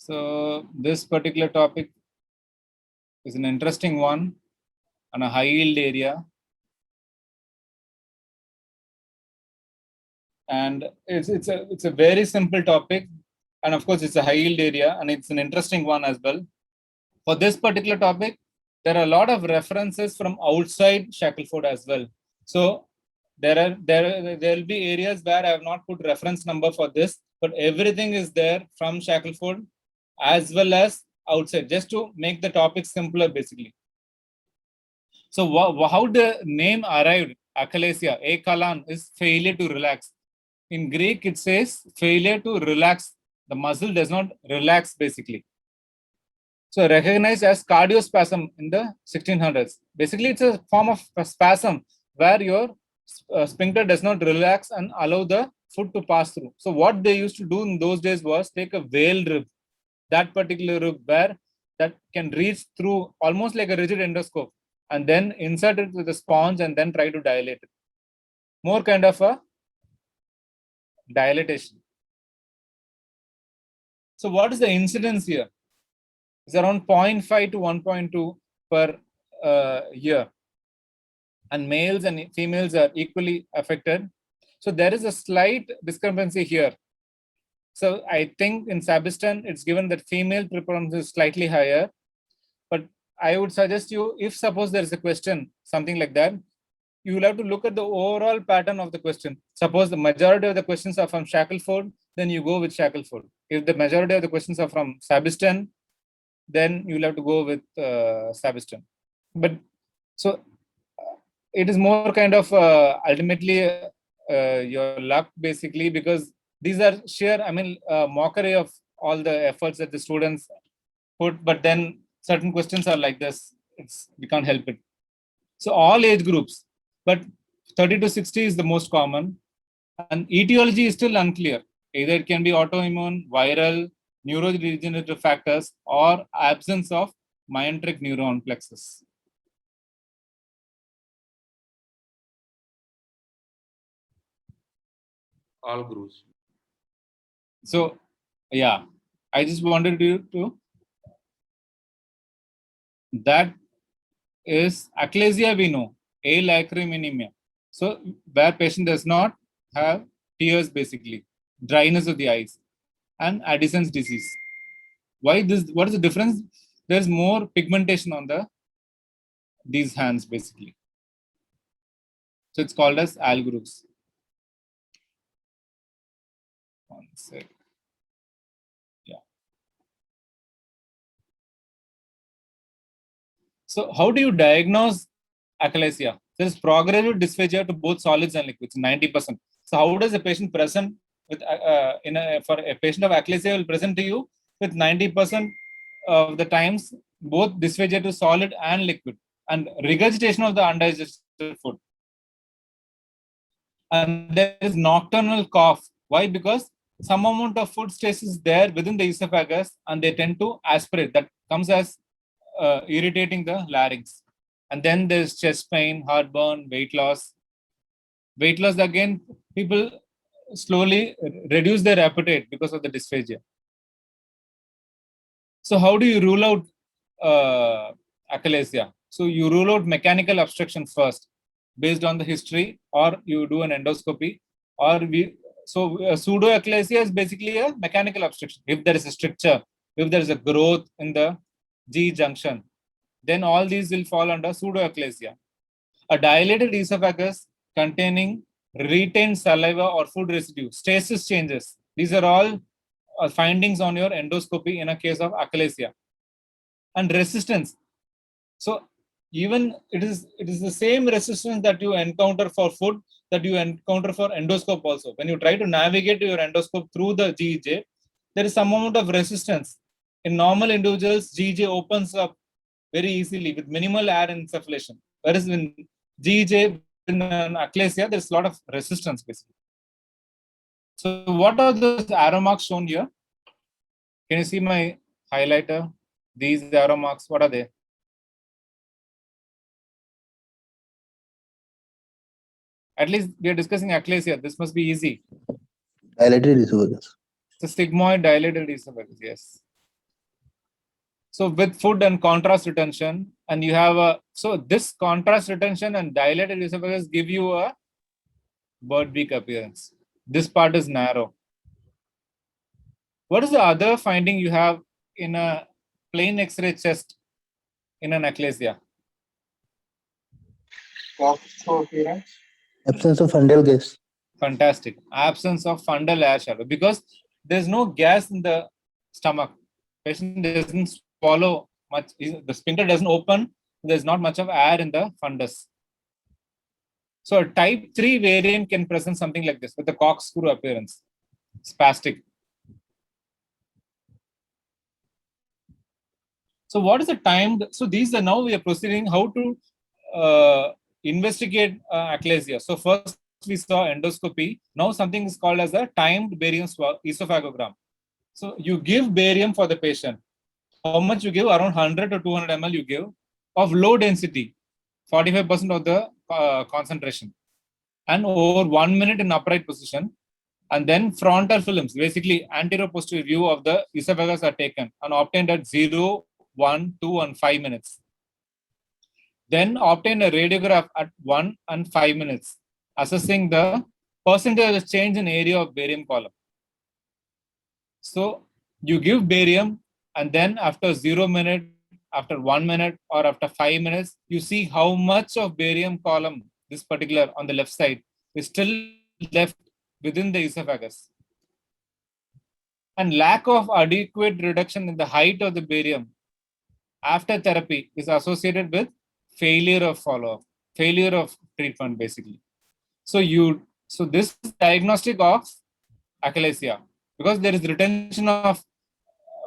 So this particular topic is an interesting one on a high yield area. And it's a very simple topic. And of course, it's a high yield area and it's an interesting one as well. For this particular topic, there are a lot of references from outside Shackleford as well. So there will be areas where I have not put reference number for this, but everything is there from Shackleford as well as outside, just to make the topic simpler basically. So how the name arrived, akalesia, ekalan, is failure to relax. In Greek, it says failure to relax. The muscle does not relax basically. So recognized as cardiospasm in the 1600s. Basically, it's a form of a spasm where your sphincter does not relax and allow the food to pass through. So what they used to do in those days was take a whale rib, that particular rib where that can reach through almost like a rigid endoscope, and then insert it with a sponge and then try to dilate it. More kind of a dilatation. So what is the incidence here? It's around 0.5 to 1.2 per year. And males and females are equally affected. So there is a slight discrepancy here. So I think in Sabiston, it's given that female preponderance is slightly higher. But I would suggest you, if suppose there is a question, something like that, you will have to look at the overall pattern of the question. Suppose the majority of the questions are from Shackleford, then you go with Shackleford. If the majority of the questions are from Sabiston, then you will have to go with Sabiston. But so it is more kind of ultimately your luck basically, because these are sheer, mockery of all the efforts that the students put, but then certain questions are like this. We can't help it. So all age groups, but 30 to 60 is the most common, and etiology is still unclear. Either it can be autoimmune, viral, neurodegenerative factors, or absence of myenteric neuron plexus. All grooves. So, yeah, I just wanted you to, that is achalasia we know, alacriminemia. So, where patient does not have tears basically, dryness of the eyes, and Addison's disease. Why this? What is the difference? There's more pigmentation on these hands basically. So it's called as Algrooves. One sec. Yeah. So how do you diagnose achalasia? There's progressive dysphagia to both solids and liquids, 90%. So how does a patient present with for a patient of achalasia will present to you with 90% of the times both dysphagia to solid and liquid and regurgitation of the undigested food. And there is nocturnal cough. Why? Because some amount of food stays there within the esophagus and they tend to aspirate. That comes as irritating the larynx. And then there's chest pain, heartburn, weight loss. Weight loss, again, people slowly reduce their appetite because of the dysphagia. So how do you rule out achalasia? So you rule out mechanical obstruction first based on the history, or you do an endoscopy, or pseudoachalasia is basically a mechanical obstruction. If there is a stricture, if there is a growth in the G junction, then all these will fall under pseudoachalasia. A dilated esophagus containing retained saliva or food residue, stasis changes. These are all findings on your endoscopy in a case of achalasia. And resistance. So even it is the same resistance that you encounter for food that you encounter for endoscope also. When you try to navigate your endoscope through the GEJ, there is some amount of resistance. In normal individuals, GEJ opens up very easily with minimal air insufflation. Whereas in GEJ, in an achalasia, there's a lot of resistance basically. So what are those arrow marks shown here? Can you see my highlighter? These arrow marks, what are they? At least we are discussing achalasia. This must be easy. Dilated esophagus. It's a sigmoid dilated esophagus, yes. So with food and contrast retention, and you have a, so this contrast retention and dilated esophagus give you a bird beak appearance. This part is narrow. What is the other finding you have in a plain X-ray chest in an achalasia? Absence of fundal gas. Fantastic. Absence of fundal air shadow because there's no gas in the stomach. Patient doesn't swallow much. The sphincter doesn't open. There's not much of air in the fundus. So a type 3 variant can present something like this with a corkscrew appearance, spastic. So what is the timed? So these are now we are proceeding how to investigate achalasia. So first we saw endoscopy. Now something is called as a timed barium esophagogram. So you give barium for the patient. How much you give? Around 100 to 200 ml you give of low density, 45% of the concentration, and over 1 minute in upright position. And then frontal films, basically anterior posterior view of the esophagus are taken and obtained at 0, 1, 2, and 5 minutes. Then obtain a radiograph at 1 and 5 minutes, assessing the percentage of change in area of barium column. So you give barium, and then after 0 minute, after 1 minute, or after 5 minutes, you see how much of barium column, this particular on the left side, is still left within the esophagus. And lack of adequate reduction in the height of the barium after therapy is associated with failure of follow-up, failure of treatment, basically. So this is diagnostic of achalasia because there is retention of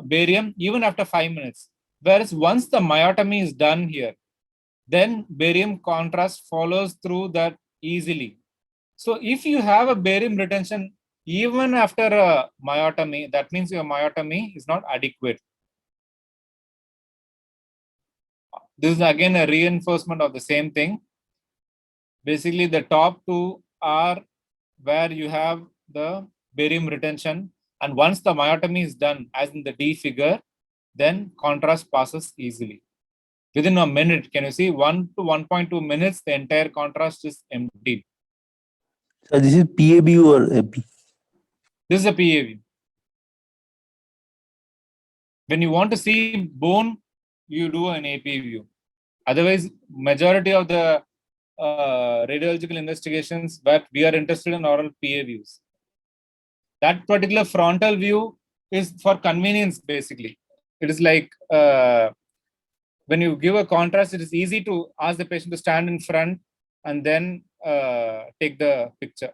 barium even after 5 minutes. Whereas once the myotomy is done here, then barium contrast follows through that easily. So if you have a barium retention even after a myotomy, that means your myotomy is not adequate. This is again a reinforcement of the same thing. Basically, the top two are where you have the barium retention, and once the myotomy is done, as in the D figure, then contrast passes easily. Within a minute, can you see 1 to 1.2 minutes, the entire contrast is emptied. So this is PABU or AP? This is a PAV. When you want to see bone, you do an AP view. Otherwise, majority of the radiological investigations that we are interested in are all PA views. That particular frontal view is for convenience, basically. It is like when you give a contrast, it is easy to ask the patient to stand in front and then take the picture.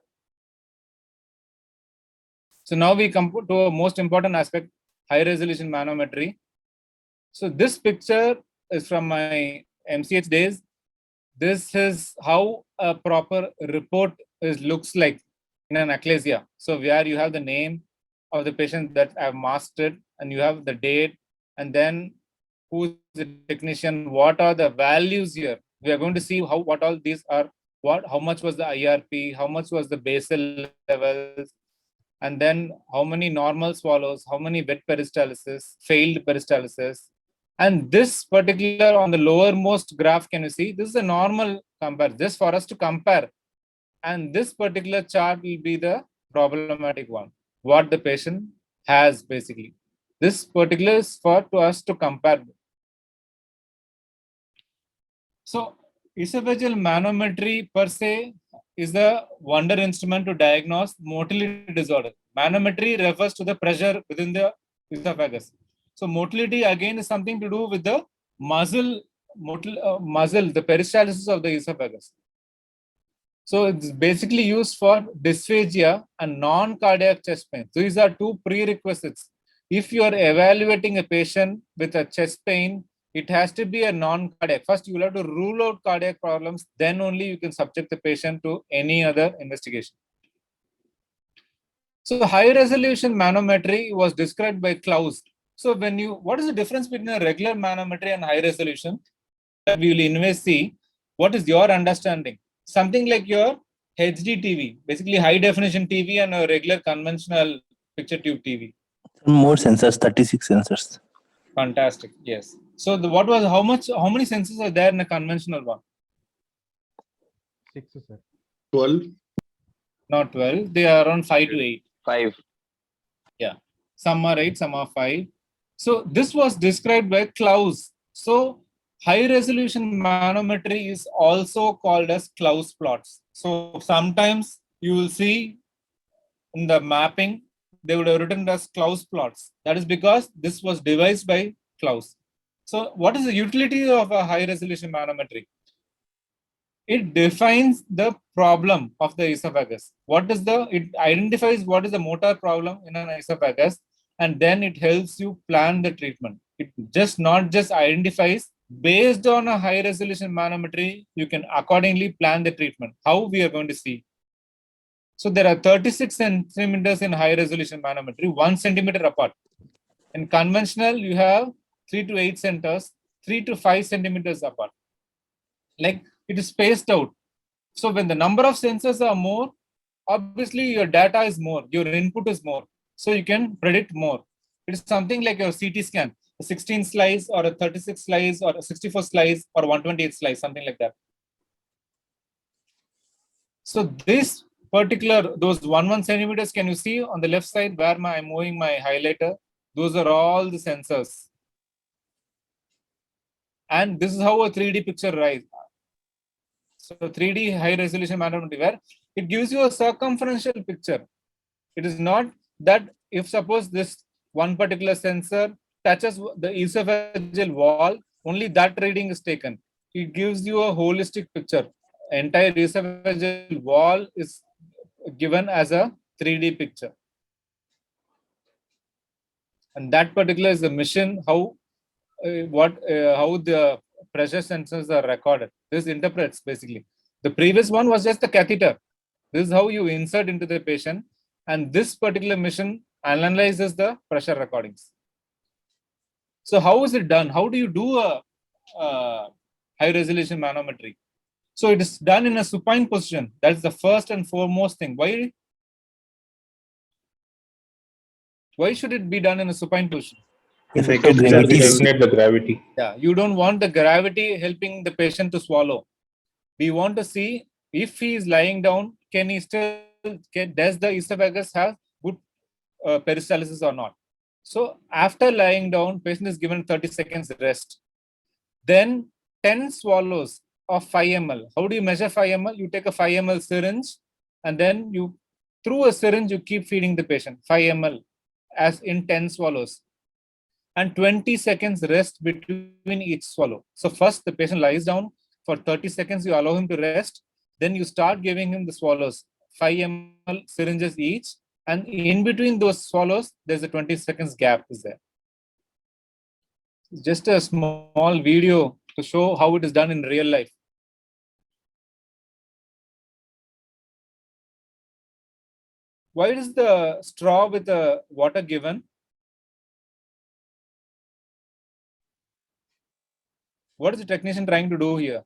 So now we come to a most important aspect, high resolution manometry. So this picture is from my MCH days. This is how a proper report looks like in an achalasia. So where you have the name of the patient that I've mastered, and you have the date, and then who is the technician, what are the values here. We are going to see what all these are, how much was the IRP, how much was the basal levels, and then how many normal swallows, how many wet peristalsis, failed peristalsis. And this particular on the lowermost graph, can you see? This is a normal compare, just for us to compare. And this particular chart will be the problematic one, what the patient has basically. This particular is for to us to compare. So esophageal manometry per se is the wonder instrument to diagnose motility disorder. Manometry refers to the pressure within the esophagus. So motility again is something to do with the muscle, the peristalsis of the esophagus. So it's basically used for dysphagia and non-cardiac chest pain. So these are two prerequisites. If you are evaluating a patient with a chest pain, it has to be a non-cardiac. First, you will have to rule out cardiac problems. Then only you can subject the patient to any other investigation. So high resolution manometry was described by Klaus. So what is the difference between a regular manometry and high resolution? We will anyway see. What is your understanding? Something like your HD TV, basically high definition TV and a regular conventional picture tube TV. More sensors, 36 sensors. Fantastic. Yes. So how many sensors are there in a conventional one? 6, sir. 12. Not 12. They are around 5 to 8. 5. Yeah. Some are 8, some are 5. So this was described by Klaus. So high resolution manometry is also called as Klaus plots. So sometimes you will see in the mapping, they would have written as Klaus plots. That is because this was devised by Klaus. So what is the utility of a high resolution manometry? It defines the problem of the esophagus. It identifies what is the motor problem in an esophagus, and then it helps you plan the treatment. It not just identifies. Based on a high resolution manometry, you can accordingly plan the treatment. How we are going to see. So there are 36 centimeters in high resolution manometry, 1 centimeter apart. In conventional, you have 3 to 8 centers, 3 to 5 centimeters apart. Like it is spaced out. So when the number of sensors are more, obviously your data is more, your input is more. So you can predict more. It is something like your CT scan, a 16 slice or a 36 slice or a 64 slice or 128 slice, something like that. So this particular, those 1 centimeters, can you see on the left side where I'm moving my highlighter? Those are all the sensors. And this is how a 3D picture rise. So 3D high resolution manometry, where it gives you a circumferential picture. It is not that if suppose this one particular sensor touches the esophageal wall, only that reading is taken. It gives you a holistic picture. Entire esophageal wall is given as a 3D picture. And that particular is the mission, how the pressure sensors are recorded. This interprets basically. The previous one was just the catheter. This is how you insert into the patient, and this particular mission analyzes the pressure recordings. So how is it done? How do you do a high resolution manometry? So it is done in a supine position. That's the first and foremost thing. Why should it be done in a supine position? Effect of gravity. Eliminate the gravity. Yeah, you don't want the gravity helping the patient to swallow. We want to see if he is lying down, does the esophagus have good peristalsis or not? So after lying down, patient is given 30 seconds rest. Then 10 swallows of 5 ml. How do you measure 5 ml? You take a 5 ml syringe, and then you, through a syringe, you keep feeding the patient 5 ml as in 10 swallows. And 20 seconds rest between each swallow. So first the patient lies down for 30 seconds, you allow him to rest. Then you start giving him the swallows, 5 ml syringes each. And in between those swallows, there's a 20 seconds gap is there. Just a small video to show how it is done in real life. Why is the straw with the water given? What is the technician trying to do here?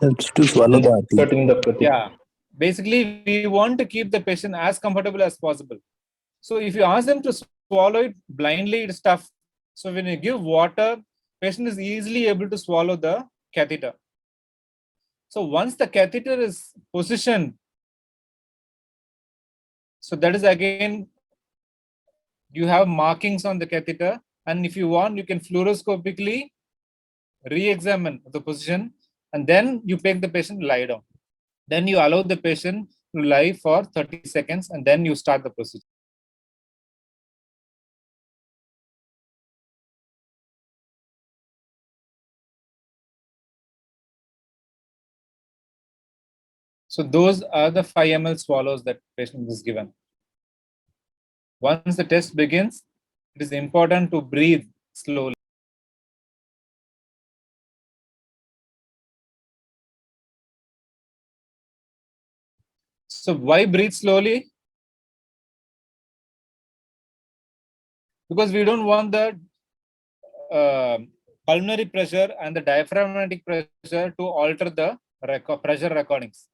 Helps to swallow the RT. Cutting the pratik. Yeah, basically we want to keep the patient as comfortable as possible. So if you ask them to swallow it blindly, it's tough. So when you give water, patient is easily able to swallow the catheter. So once the catheter is positioned, so that is again, you have markings on the catheter, and if you want, you can fluoroscopically re-examine the position, and then you make the patient lie down. Then you allow the patient to lie for 30 seconds, and then you start the procedure. So those are the 5 ml swallows that patient is given. Once the test begins, it is important to breathe slowly. So why breathe slowly? Because we don't want the pulmonary pressure and the diaphragmatic pressure to alter the pressure recordings.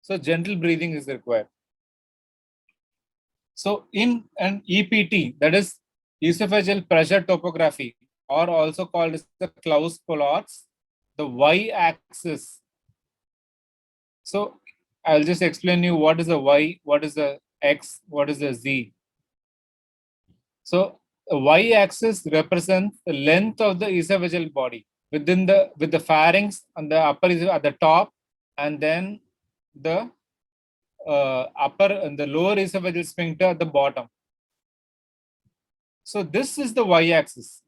So gentle breathing is required. So in an EPT, that is esophageal pressure topography, or also called as the Klaus plots, the y-axis. So I'll just explain you what is the y, what is the x, what is the z. So the y-axis represents the length of the esophageal body with the pharynx on the upper at the top, and then the upper and the lower esophageal sphincter at the bottom. So this is the y-axis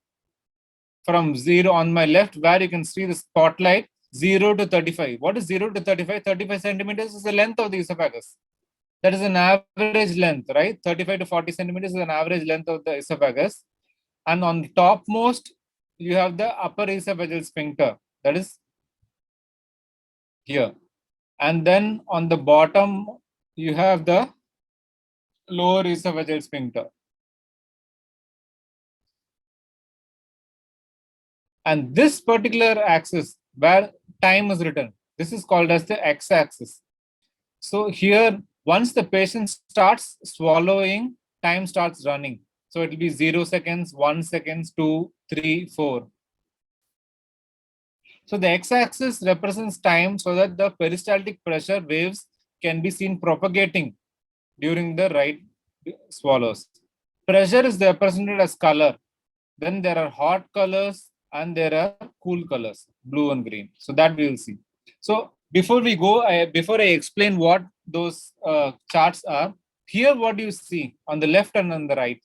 from 0 on my left, where you can see the spotlight 0 to 35. What is 0 to 35? 35 centimeters is the length of the esophagus. That is an average length, right? 35 to 40 centimeters is an average length of the esophagus. And on the topmost, you have the upper esophageal sphincter, that is here. And then on the bottom, you have the lower esophageal sphincter. And this particular axis where time is written, this is called as the x-axis. So here, once the patient starts swallowing, time starts running. So it will be 0 seconds, 1 seconds, 2, 3, 4. So the x-axis represents time so that the peristaltic pressure waves can be seen propagating during the right swallows. Pressure is represented as color. Then there are hot colors and there are cool colors, blue and green. So that we will see. So before we go, before I explain what those charts are, here what do you see on the left and on the right?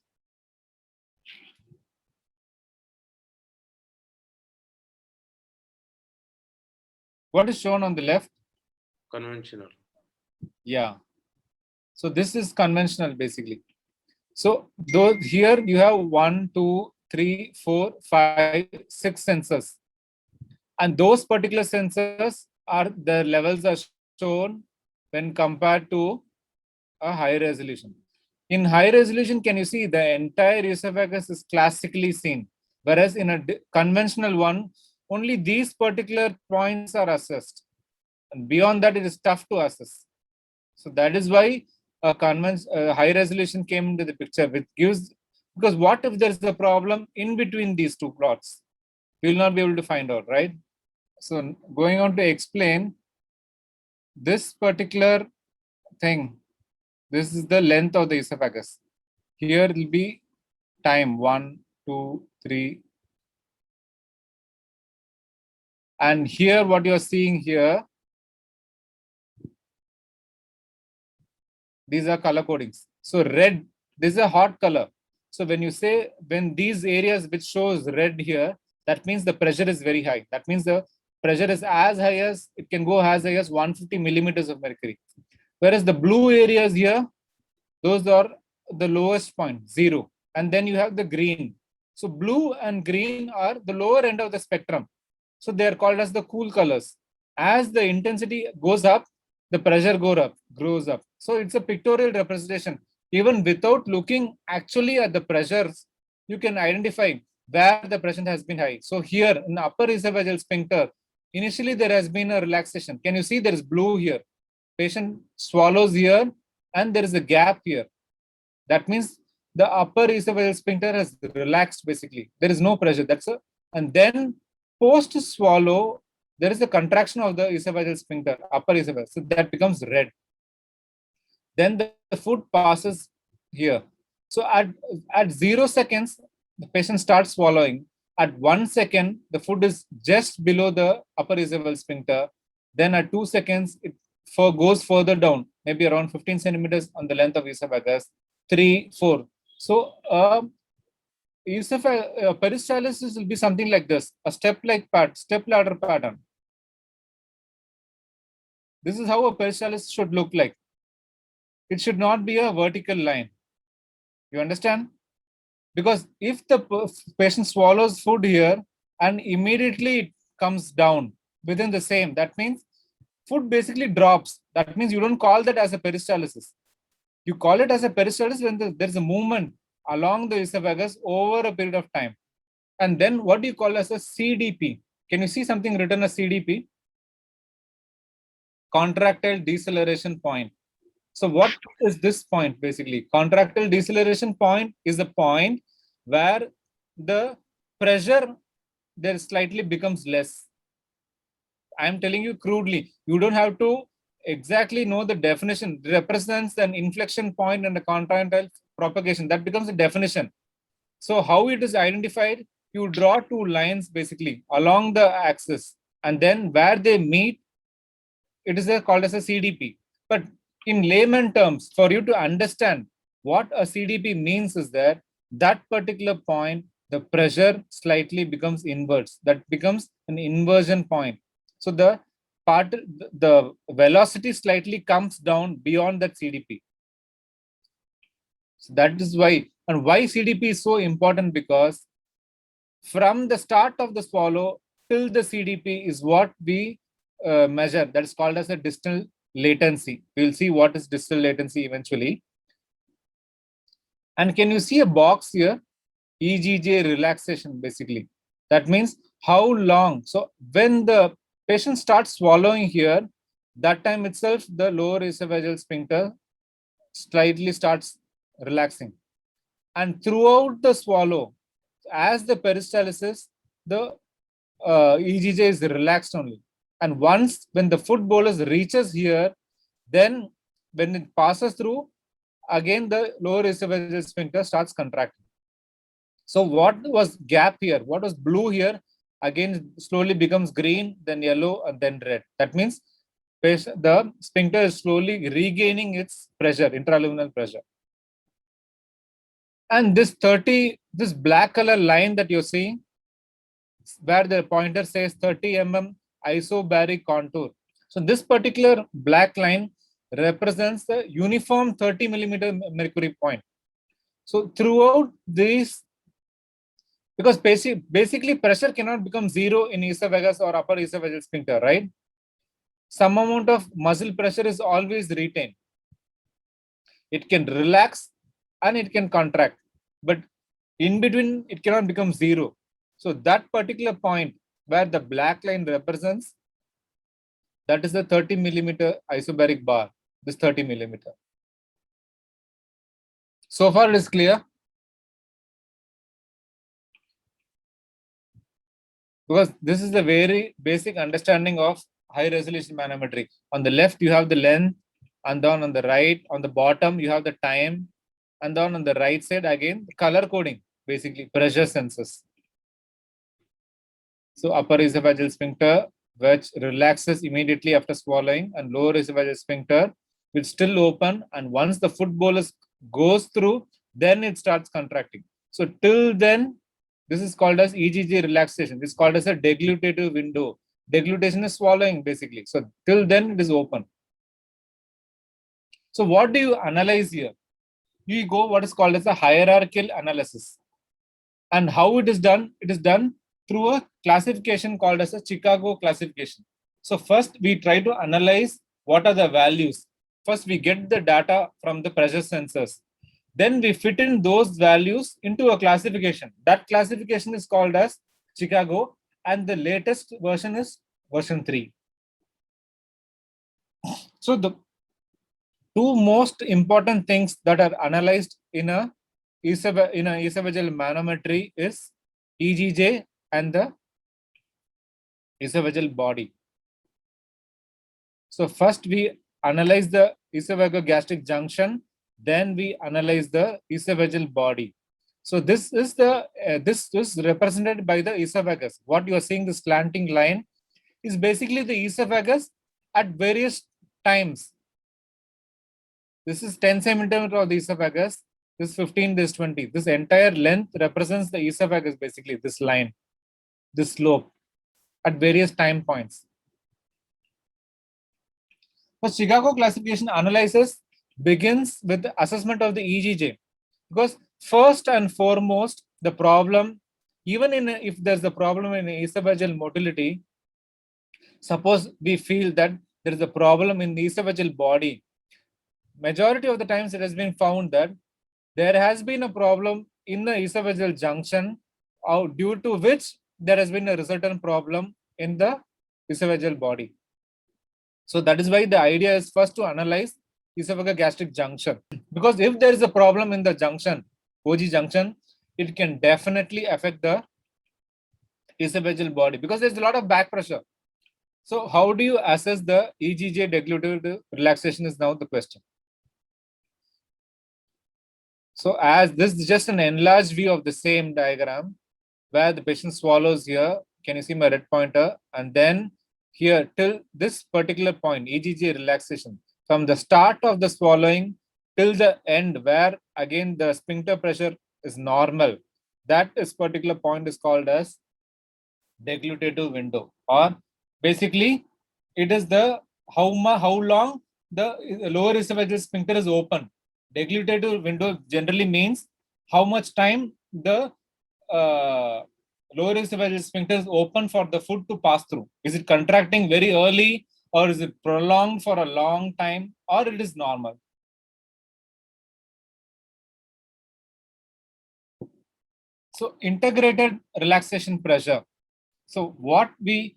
What is shown on the left? Conventional. Yeah. So this is conventional basically. So those here you have 1, 2, 3, 4, 5, 6 sensors. And those particular sensors are the levels are shown when compared to a high resolution. In high resolution, can you see the entire esophagus is classically seen, whereas in a conventional one, only these particular points are assessed. And beyond that, it is tough to assess. So that is why a high resolution came into the picture, which gives, because what if there's a problem in between these two plots? We will not be able to find out, right? So going on to explain this particular thing, this is the length of the esophagus. Here will be time 1, 2, 3. And here what you are seeing here, these are color codings. So red, this is a hot color. So when you say, when these areas which shows red here, that means the pressure is very high. That means the pressure is as high as, it can go as high as 150 millimeters of mercury. Whereas the blue areas here, those are the lowest point, 0. And then you have the green. So blue and green are the lower end of the spectrum. So they are called as the cool colors. As the intensity goes up, the pressure grows up. So it's a pictorial representation. Even without looking actually at the pressures, you can identify where the pressure has been high. So here in the upper esophageal sphincter, initially there has been a relaxation. Can you see there is blue here? Patient swallows here and there is a gap here. That means the upper esophageal sphincter has relaxed basically. There is no pressure. And then post swallow, there is a contraction of the esophageal sphincter, upper esophagus. So that becomes red. Then the food passes here. So at 0 seconds, the patient starts swallowing. At 1 second, the food is just below the upper esophageal sphincter. Then at 2 seconds, it goes further down, maybe around 15 centimeters on the length of esophagus. 3, 4. So peristalsis will be something like this, a step ladder pattern. This is how a peristalsis should look like. It should not be a vertical line. You understand? Because if the patient swallows food here and immediately it comes down within the same, that means food basically drops. That means you don't call that as a peristalsis. You call it as a peristalsis when there's a movement along the esophagus over a period of time. And then what do you call as a CDP? Can you see something written as CDP? Contractile deceleration point. So what is this point basically? Contractile deceleration point is the point where the pressure there slightly becomes less. I'm telling you crudely. You don't have to exactly know the definition. It represents an inflection point and a contractile propagation. That becomes a definition. So how it is identified? You draw two lines basically along the axis, and then where they meet, it is called as a CDP. But in layman terms, for you to understand what a CDP means is that particular point, the pressure slightly becomes inverse. That becomes an inversion point. So the velocity slightly comes down beyond that CDP. So that is why, and why CDP is so important, because from the start of the swallow till the CDP is what we measure. That is called as a distal latency. We will see what is distal latency eventually. And can you see a box here? EGJ relaxation, basically. That means how long. So when the patient starts swallowing here, that time itself, the lower esophageal sphincter slightly starts relaxing. And throughout the swallow, as the peristalsis, the EGJ is relaxed only. And once when the food bolus reaches here, then when it passes through, again the lower esophageal sphincter starts contracting. So what was gap here? What was blue here? Again slowly becomes green, then yellow, and then red. That means the sphincter is slowly regaining its pressure, intraluminal pressure. And this black color line that you're seeing, where the pointer says 30 mm isobaric contour. So this particular black line represents the uniform 30 millimeter mercury point. So throughout this, because basically pressure cannot become zero in esophagus or upper esophageal sphincter, right? Some amount of muscle pressure is always retained. It can relax and it can contract, but in between it cannot become zero. So that particular point where the black line represents, that is the 30 millimeter isobaric bar, this 30 millimeter. So far it is clear? Because this is the very basic understanding of high resolution manometry. On the left, you have the length, and then on the right, on the bottom, you have the time, and then on the right side, again, color coding, basically pressure sensors. So upper esophageal sphincter, which relaxes immediately after swallowing, and lower esophageal sphincter will still open, and once the food bolus goes through, then it starts contracting. So till then, this is called as EGJ relaxation. This is called as a deglutative window. Deglutition is swallowing, basically. So till then, it is open. So what do you analyze here? You go what is called as a hierarchical analysis. And how it is done? It is done through a classification called as a Chicago classification. So first we try to analyze what are the values. First we get the data from the pressure sensors. Then we fit in those values into a classification. That classification is called as Chicago, and the latest version is version 3. So the two most important things that are analyzed in a esophageal manometry is EGJ and the esophageal body. So first we analyze the esophagogastric junction, then we analyze the esophageal body. So this is the this is represented by the esophagus. What you are seeing, the slanting line, is basically the esophagus at various times. This is 10 centimeter of the esophagus. This is 15, this is 20. This entire length represents the esophagus, basically, this line, this slope at various time points. So Chicago classification analysis begins with the assessment of the EGJ, because first and foremost, the problem, even if there's a problem in esophageal motility, suppose we feel that there is a problem in the esophageal body, majority of the times it has been found that there has been a problem in the esophageal junction, due to which there has been a resultant problem in the esophageal body. So that is why the idea is first to analyze esophagogastric junction, because if there is a problem in the junction, OG junction, it can definitely affect the esophageal body because there's a lot of back pressure. So how do you assess the EGJ deglutitive relaxation is now the question. So as this is just an enlarged view of the same diagram where the patient swallows here. Can you see my red pointer? And then here till this particular point, EGJ relaxation, from the start of the swallowing till the end where again the sphincter pressure is normal. That is particular point is called as deglutitive window, or basically it is the how long the lower esophageal sphincter is open. Deglutitive window generally means how much time the lower esophageal sphincter is open for the food to pass through. Is it contracting very early, or is it prolonged for a long time, or it is normal? So integrated relaxation pressure. So what we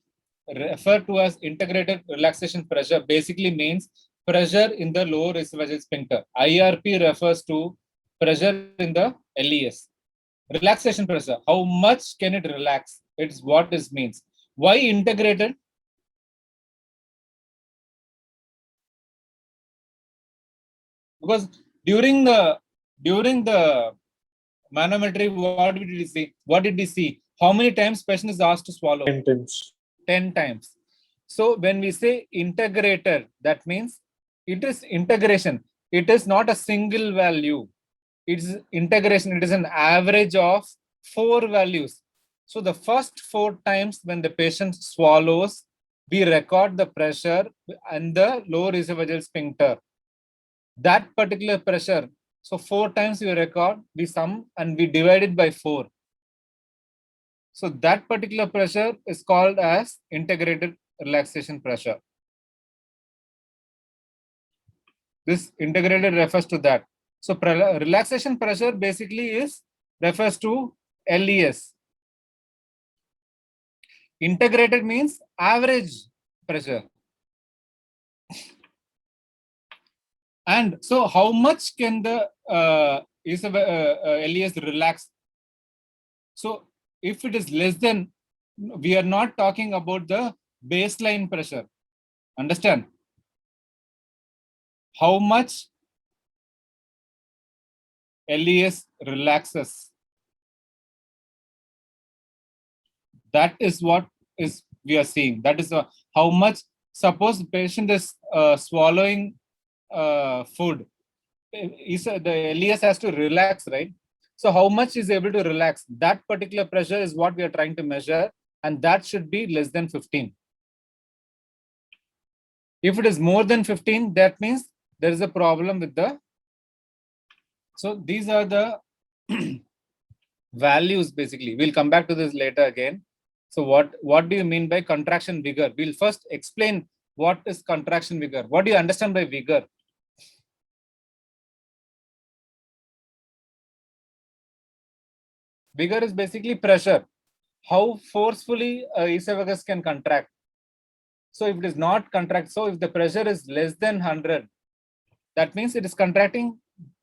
refer to as integrated relaxation pressure basically means pressure in the lower esophageal sphincter. IRP refers to pressure in the LES. Relaxation pressure, how much can it relax? It's what this means. Why integrated? Because during the manometry, what did we see? What did we see? How many times patient is asked to swallow? 10 times. 10 times. So when we say integrated, that means it is integration. It is not a single value. It's integration. It is an average of 4 values. So the first 4 times when the patient swallows, we record the pressure and the lower esophageal sphincter. That particular pressure. So 4 times we record, we sum and we divide it by 4. So that particular pressure is called as integrated relaxation pressure. This integrated refers to that. So relaxation pressure basically refers to LES. Integrated means average pressure. And so how much can the LES relax? So if it is less than, we are not talking about the baseline pressure. Understand? How much LES relaxes? That is what is we are seeing. That is how much. Suppose the patient is swallowing food. The LES has to relax, right? So how much is able to relax? That particular pressure is what we are trying to measure, and that should be less than 15. If it is more than 15, that means there is a problem with the. So these are the values basically. We'll come back to this later again. So what do you mean by contraction vigor? We'll first explain what is contraction vigor. What do you understand by vigor? Vigor is basically pressure. How forcefully esophagus can contract. So if it is not contract, so if the pressure is less than 100, that means it is contracting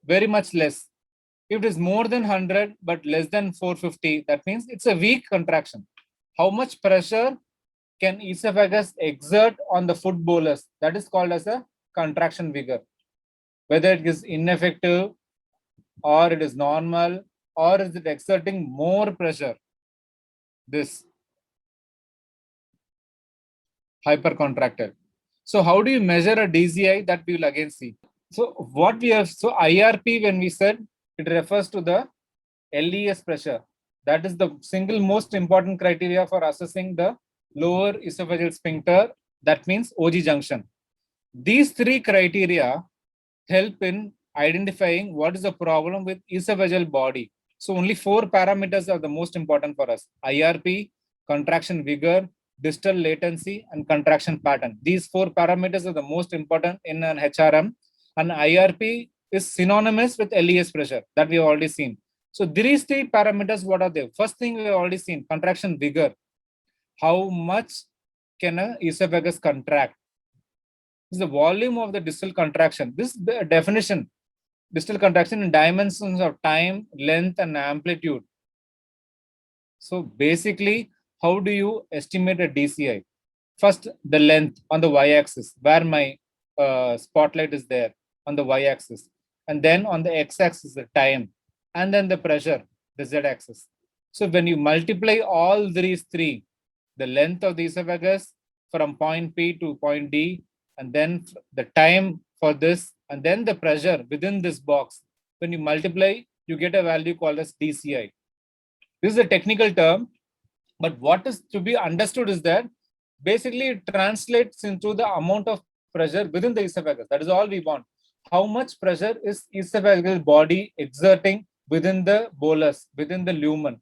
very much less. If it is more than 100 but less than 450, that means it's a weak contraction. How much pressure can esophagus exert on the food bolus? That is called as a contraction vigor. Whether it is ineffective or it is normal, or is it exerting more pressure? This hypercontracted. So how do you measure a DCI? That we will again see. So what we have, so IRP, when we said, it refers to the LES pressure. That is the single most important criteria for assessing the lower esophageal sphincter. That means OG junction. These 3 criteria help in identifying what is the problem with esophageal body. So only 4 parameters are the most important for us: IRP, contraction vigor, distal latency, and contraction pattern. These 4 parameters are the most important in an HRM, and IRP is synonymous with LES pressure that we have already seen. So these 3 parameters, what are they? First thing we have already seen, contraction vigor. How much can a esophagus contract? This is the volume of the distal contraction. This definition distal contraction in dimensions of time, length, and amplitude. So basically, how do you estimate a DCI? First, the length on the y-axis, where my spotlight is there on the y-axis, and then on the x-axis, the time, and then the pressure, the z-axis. So when you multiply all these three, the length of the esophagus from point P to point D, and then the time for this, and then the pressure within this box, when you multiply, you get a value called as DCI. This is a technical term, but what is to be understood is that basically it translates into the amount of pressure within the esophagus. That is all we want. How much pressure is esophageal body exerting within the bolus, within the lumen?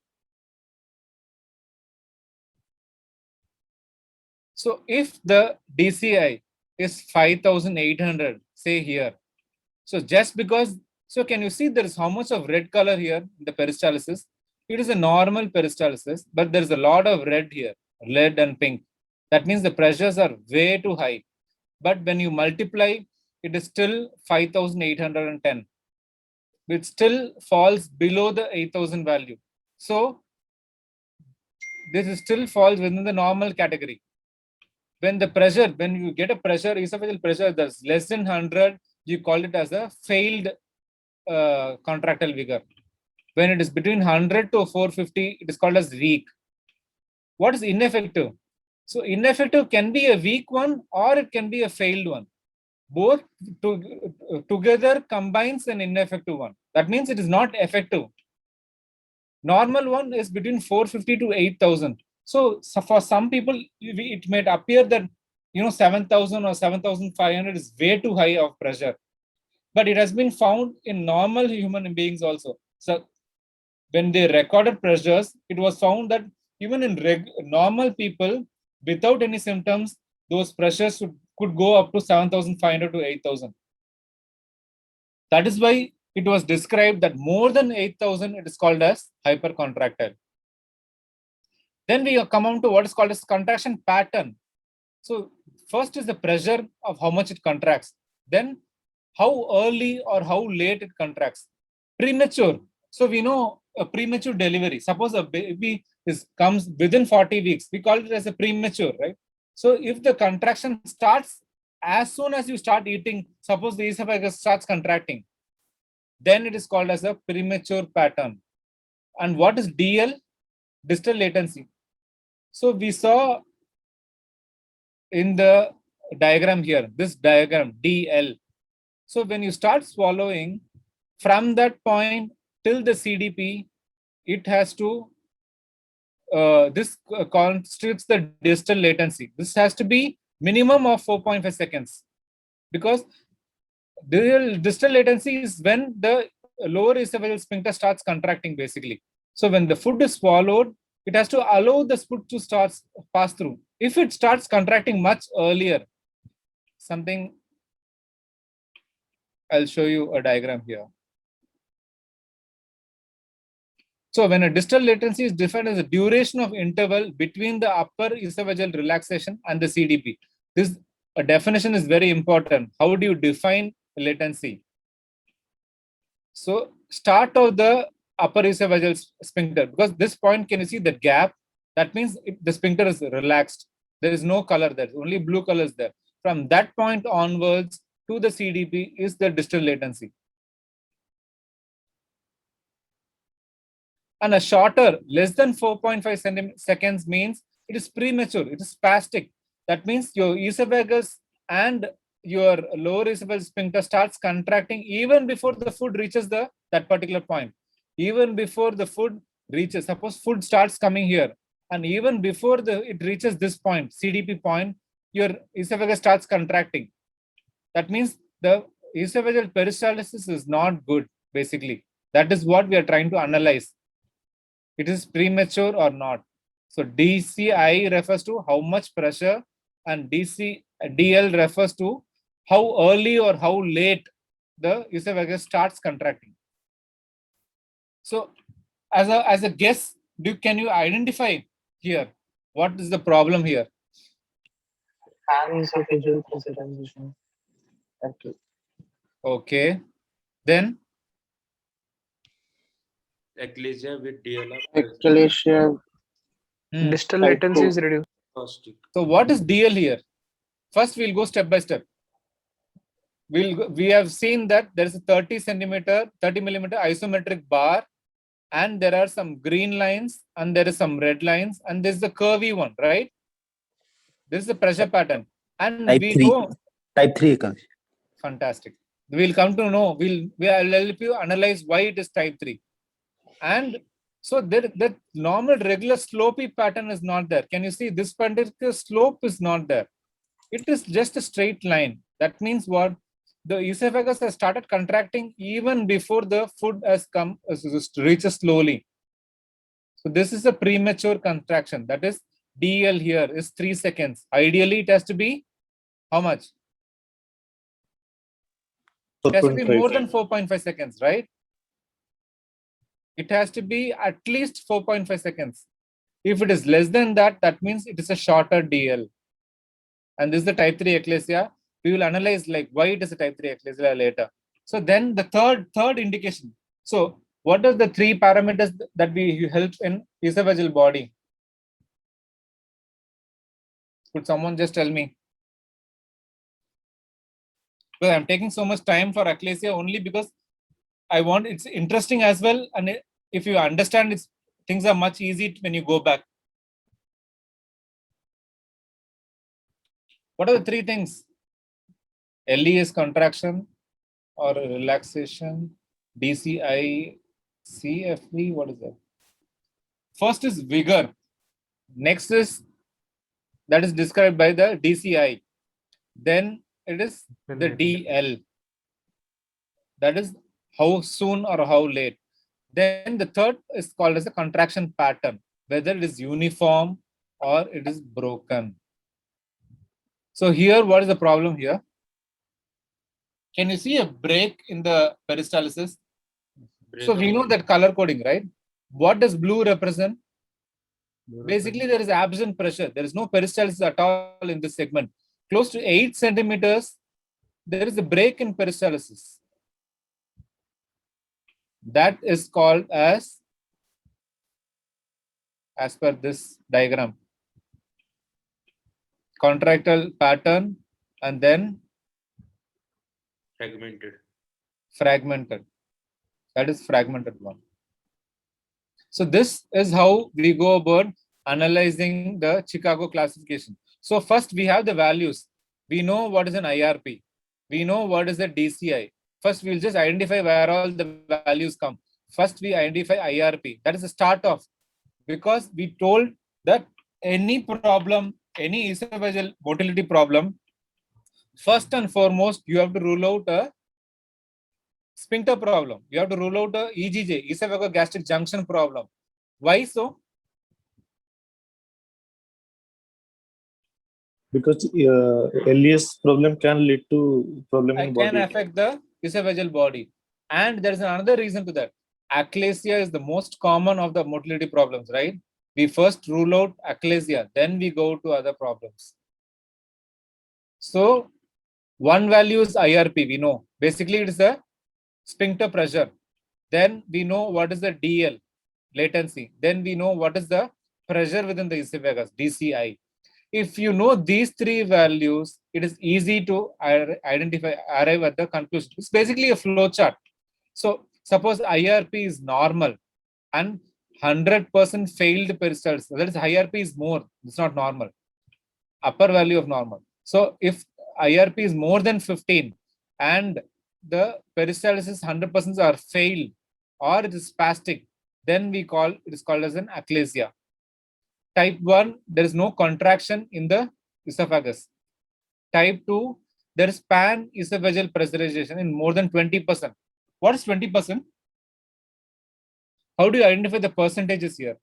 So if the DCI is 5,800, say here, so just because, so can you see there is how much of red color here in the peristalsis? It is a normal peristalsis, but there is a lot of red here, red and pink. That means the pressures are way too high. But when you multiply, it is still 5,810. It still falls below the 8,000 value. So this is still falls within the normal category. When the pressure, when you get a pressure, esophageal pressure that's less than 100, you call it as a failed contractile vigor. When it is between 100 to 450, it is called as weak. What is ineffective? So ineffective can be a weak one or it can be a failed one. Both together combines an ineffective one. That means it is not effective. Normal one is between 450 to 8,000. So for some people, it may appear that 7,000 or 7,500 is way too high of pressure. But it has been found in normal human beings also. So when they recorded pressures, it was found that even in normal people, without any symptoms, those pressures could go up to 7,500 to 8,000. That is why it was described that more than 8,000, it is called as hypercontractile. Then we come on to what is called as contraction pattern. So first is the pressure of how much it contracts. Then how early or how late it contracts. Premature. So we know a premature delivery. Suppose a baby comes within 40 weeks. We call it as a premature, right? So if the contraction starts as soon as you start eating, suppose the esophagus starts contracting, then it is called as a premature pattern. And what is DL? Distal latency. So we saw in the diagram here, this diagram DL. So when you start swallowing, from that point till the CDP, it has to, this constitutes the distal latency. This has to be minimum of 4.5 seconds, because the distal latency is when the lower esophageal sphincter starts contracting basically. So when the food is swallowed, it has to allow the food to pass through. If it starts contracting much earlier, something, I'll show you a diagram here. So when a distal latency is defined as a duration of interval between the upper esophageal relaxation and the CDP. This definition is very important. How do you define latency? So start of the upper esophageal sphincter, because this point, can you see the gap? That means the sphincter is relaxed. There is no color there, only blue color is there. From that point onwards to the CDP is the distal latency. And a shorter, less than 4.5 seconds means it is premature, it is spastic. That means your esophagus and your lower esophageal sphincter starts contracting even before the food reaches that particular point. Even before the food reaches, suppose food starts coming here, and even before it reaches this point, CDP point, your esophagus starts contracting. That means the esophageal peristalsis is not good, basically. That is what we are trying to analyze. It is premature or not. So DCI refers to how much pressure, and DL refers to how early or how late the esophagus starts contracting. So as a guess, can you identify here what is the problem here? Anesophageal pressurization. Okay. Then Achalasia with DLR. Achalasia, Distal Type latency two. is reduced. Caustic. so what is DL here? First, we'll go step by step. We have seen that there is a 30 millimeter isometric bar, and there are some green lines and there is some red lines, and this is the curvy one, right? This is the pressure pattern, and Type we 3. know. Type 3 Akash. Fantastic. We'll come to know. I'll help you analyze why it is type 3. And so the normal regular slopey pattern is not there. Can you see this particular slope is not there? It is just a straight line. That means what? The esophagus has started contracting even before the food has come, reaches slowly. So this is a premature contraction. That is DL here is 3 seconds. Ideally, it has to be how much? It has to be more than 4.5 seconds, right? It has to be at least 4.5 seconds. If it is less than that, that means it is a shorter DL. And this is the type 3 achalasia. We will analyze like why it is a type 3 achalasia later. So then the third indication. So what are the 3 parameters that we help in esophageal body? Could someone just tell me? Well, I'm taking so much time for achalasia only because I want it's interesting as well. And if you understand it, things are much easy when you go back. What are the 3 things? LE is contraction or relaxation, DCI, CFV, what is that? First is vigor. Next is, that is described by the DCI. Then it is the DL. That is how soon or how late. Then the third is called as a contraction pattern, whether it is uniform or it is broken. So here, what is the problem here? Can you see a break in the peristalsis? So we know that color coding, right? What does blue represent? Basically, there is absent pressure. There is no peristalsis at all in this segment. Close to 8 centimeters, there is a break in peristalsis. That is called as per this diagram, contractile pattern and then fragmented. That is fragmented one. So this is how we go about analyzing the Chicago classification. So first we have the values. We know what is an IRP. We know what is the DCI. First we'll just identify where all the values come. First we identify IRP. That is the start of, because we told that any problem, any esophageal motility problem, first and foremost, you have to rule out a sphincter problem. You have to rule out a EGJ, esophagogastric junction problem. Why so? Because LES problem can lead to problem in body. Can affect the esophageal body. And there is another reason to that. Achalasia is the most common of the motility problems, right? We first rule out achalasia, then we go to other problems. So one value is IRP, we know. Basically, it is a sphincter pressure. Then we know what is the DL, latency. Then we know what is the pressure within the esophagus, DCI. If you know these 3 values, it is easy to identify, arrive at the conclusion. It's basically a flow chart. So suppose IRP is normal and 100% failed peristalsis. That is, IRP is more, it's not normal. Upper value of normal. So if IRP is more than 15 and the peristalsis 100% are failed or it is spastic, then it is called as an achalasia. Type 1, there is no contraction in the esophagus. Type 2, there is pan-esophageal pressurization in more than 20%. What is 20%? How do you identify the percentages here?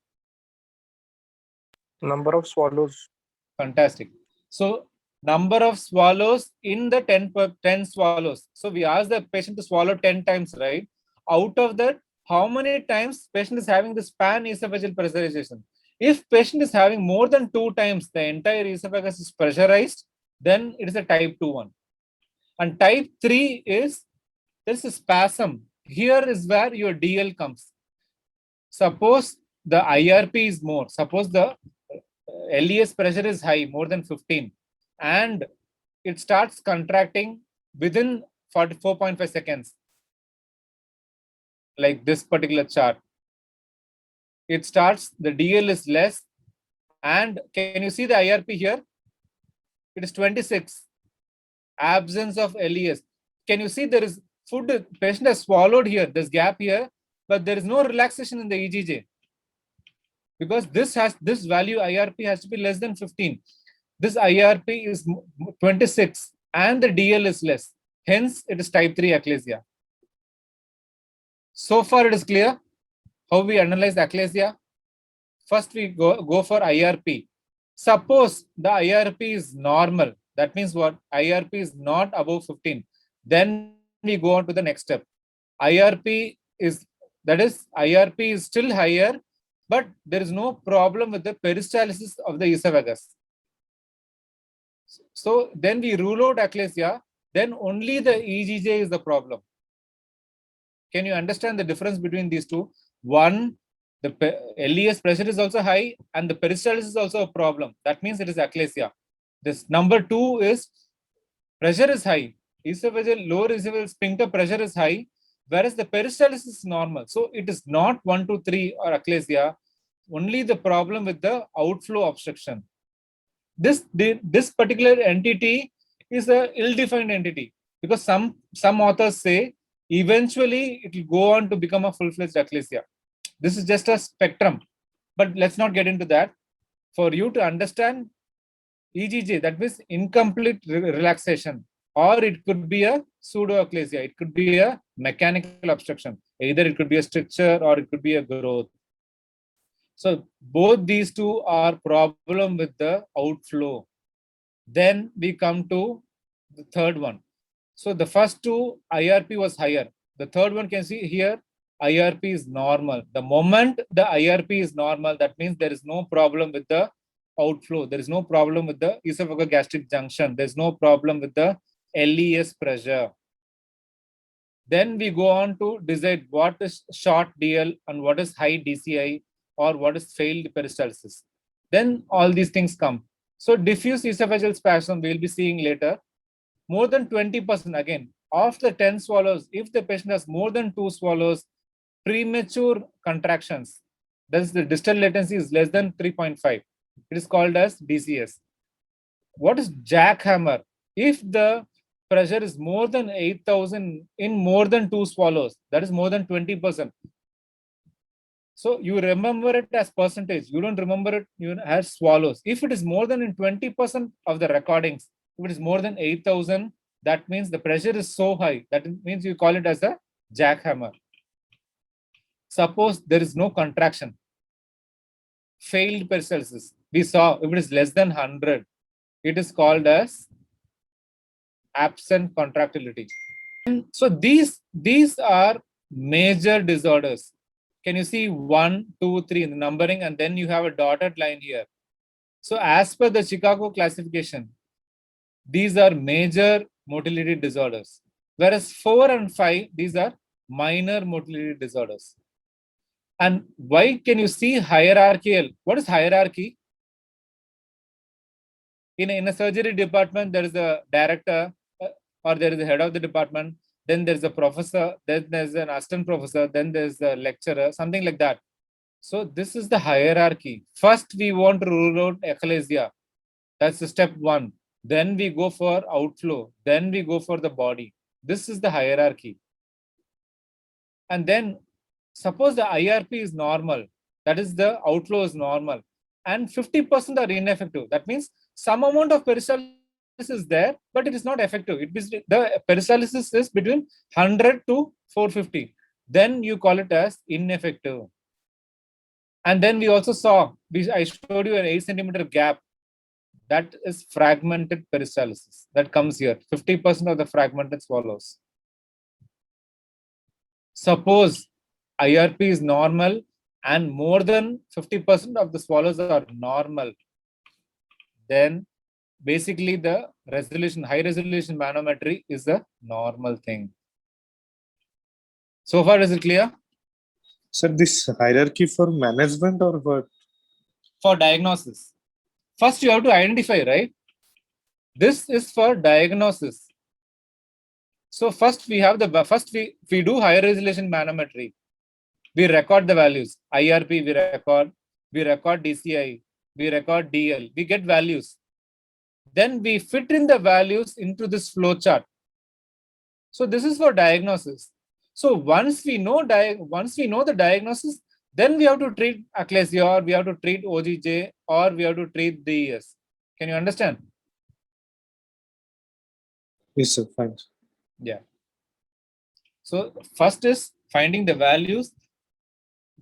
Number of swallows. Fantastic. So number of swallows in the 10 swallows. So we ask the patient to swallow 10 times, right? Out of that, how many times patient is having this pan-esophageal pressurization? If patient is having more than 2 times, the entire esophagus is pressurized, then it is a type 2 one. And type 3 is there's a spasm. Here is where your DL comes. Suppose the IRP is more. Suppose the LES pressure is high, more than 15, and it starts contracting within 44.5 seconds, like this particular chart. It starts, the DL is less, and can you see the IRP here? It is 26. Absence of LES. Can you see there is food, the patient has swallowed here, there's gap here, but there is no relaxation in the EGJ. Because this value IRP has to be less than 15. This IRP is 26 and the DL is less. Hence, it is type 3 achalasia. So far, it is clear how we analyze achalasia. First, we go for IRP. Suppose the IRP is normal. That means what? IRP is not above 15. Then we go on to the next step. IRP is still higher, but there is no problem with the peristalsis of the esophagus. So then we rule out achalasia, then only the EGJ is the problem. Can you understand the difference between these two? One, the LES pressure is also high and the peristalsis is also a problem. That means it is achalasia. This number 2 is pressure is high. Esophageal, lower esophageal sphincter pressure is high, whereas the peristalsis is normal. So it is not 1, 2, 3 or achalasia, only the problem with the outflow obstruction. This particular entity is a ill-defined entity because some authors say eventually it will go on to become a full-fledged achalasia. This is just a spectrum, but let's not get into that. For you to understand EGJ, that means incomplete relaxation, or it could be a pseudo-achalasia. It could be a mechanical obstruction. Either it could be a stricture or it could be a growth. So both these two are problem with the outflow. Then we come to the third one. So the first two, IRP was higher. The third one, can see here, IRP is normal. The moment the IRP is normal, that means there is no problem with the outflow. There is no problem with the esophagogastric junction. There's no problem with the LES pressure. Then we go on to decide what is short DL and what is high DCI or what is failed peristalsis. Then all these things come. So diffuse esophageal spasm we will be seeing later. More than 20%, again, of the 10 swallows, if the patient has more than 2 swallows, premature contractions, that is the distal latency is less than 3.5. It is called as DCS. What is jackhammer? If the pressure is more than 8,000 in more than 2 swallows, that is more than 20%. So you remember it as percentage. You don't remember it as swallows. If it is more than in 20% of the recordings, if it is more than 8,000, that means the pressure is so high. That means you call it as a jackhammer. Suppose there is no contraction. Failed peristalsis. We saw if it is less than 100, it is called as absent contractility. And so these are major disorders. Can you see 1, 2, 3 in the numbering, and then you have a dotted line here. So as per the Chicago classification, these are major motility disorders, whereas 4 and 5, these are minor motility disorders. And why can you see hierarchical? What is hierarchy? In a surgery department, there is a director or there is a head of the department, then there's a professor, then there's an assistant professor, then there's a lecturer, something like that. So this is the hierarchy. First, we want to rule out achalasia. That's the step 1. Then we go for outflow. Then we go for the body. This is the hierarchy. And then suppose the IRP is normal. That is the outflow is normal. And 50% are ineffective. That means some amount of peristalsis is there, but it is not effective. The peristalsis is between 100 to 450. Then you call it as ineffective. And then we also saw, I showed you an 8 centimeter gap. That is fragmented peristalsis. That comes here. 50% of the fragmented swallows. Suppose IRP is normal and more than 50% of the swallows are normal, then basically the resolution, high resolution manometry is a normal thing. So far, is it clear? Sir, this hierarchy for management or what? For diagnosis. First, you have to identify, right? This is for diagnosis. So first we have we do higher resolution manometry. We record the values. IRP we record DCI, we record DL, we get values. Then we fit in the values into this flow chart. So this is for diagnosis. So once we know the diagnosis, then we have to treat achalasia, or we have to treat OGJ, or we have to treat DES. Can you understand? Yes, sir. Fine. Yeah. So first is finding the values.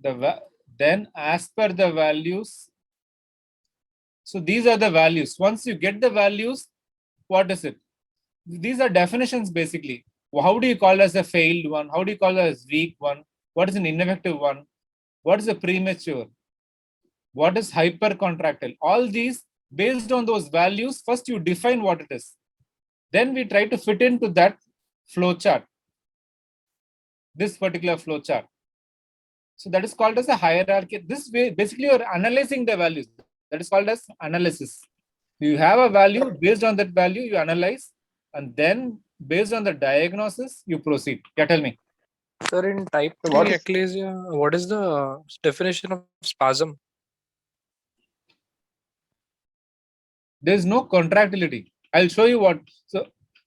Then as per the values. So these are the values. Once you get the values, what is it? These are definitions basically. How do you call as a failed one? How do you call as weak one? What is an ineffective one? What is a premature? What is hypercontractile? All these, based on those values, first you define what it is. Then we try to fit into that flow chart. This particular flow chart. So that is called as a hierarchy. This way, basically, you're analyzing the values. That is called as analysis. You have a value, based on that value, you analyze, and then based on the diagnosis, you proceed. Yeah, tell me. Sir, in type 3 What is- achalasia, what is the definition of spasm? There is no contractility. I'll show you what.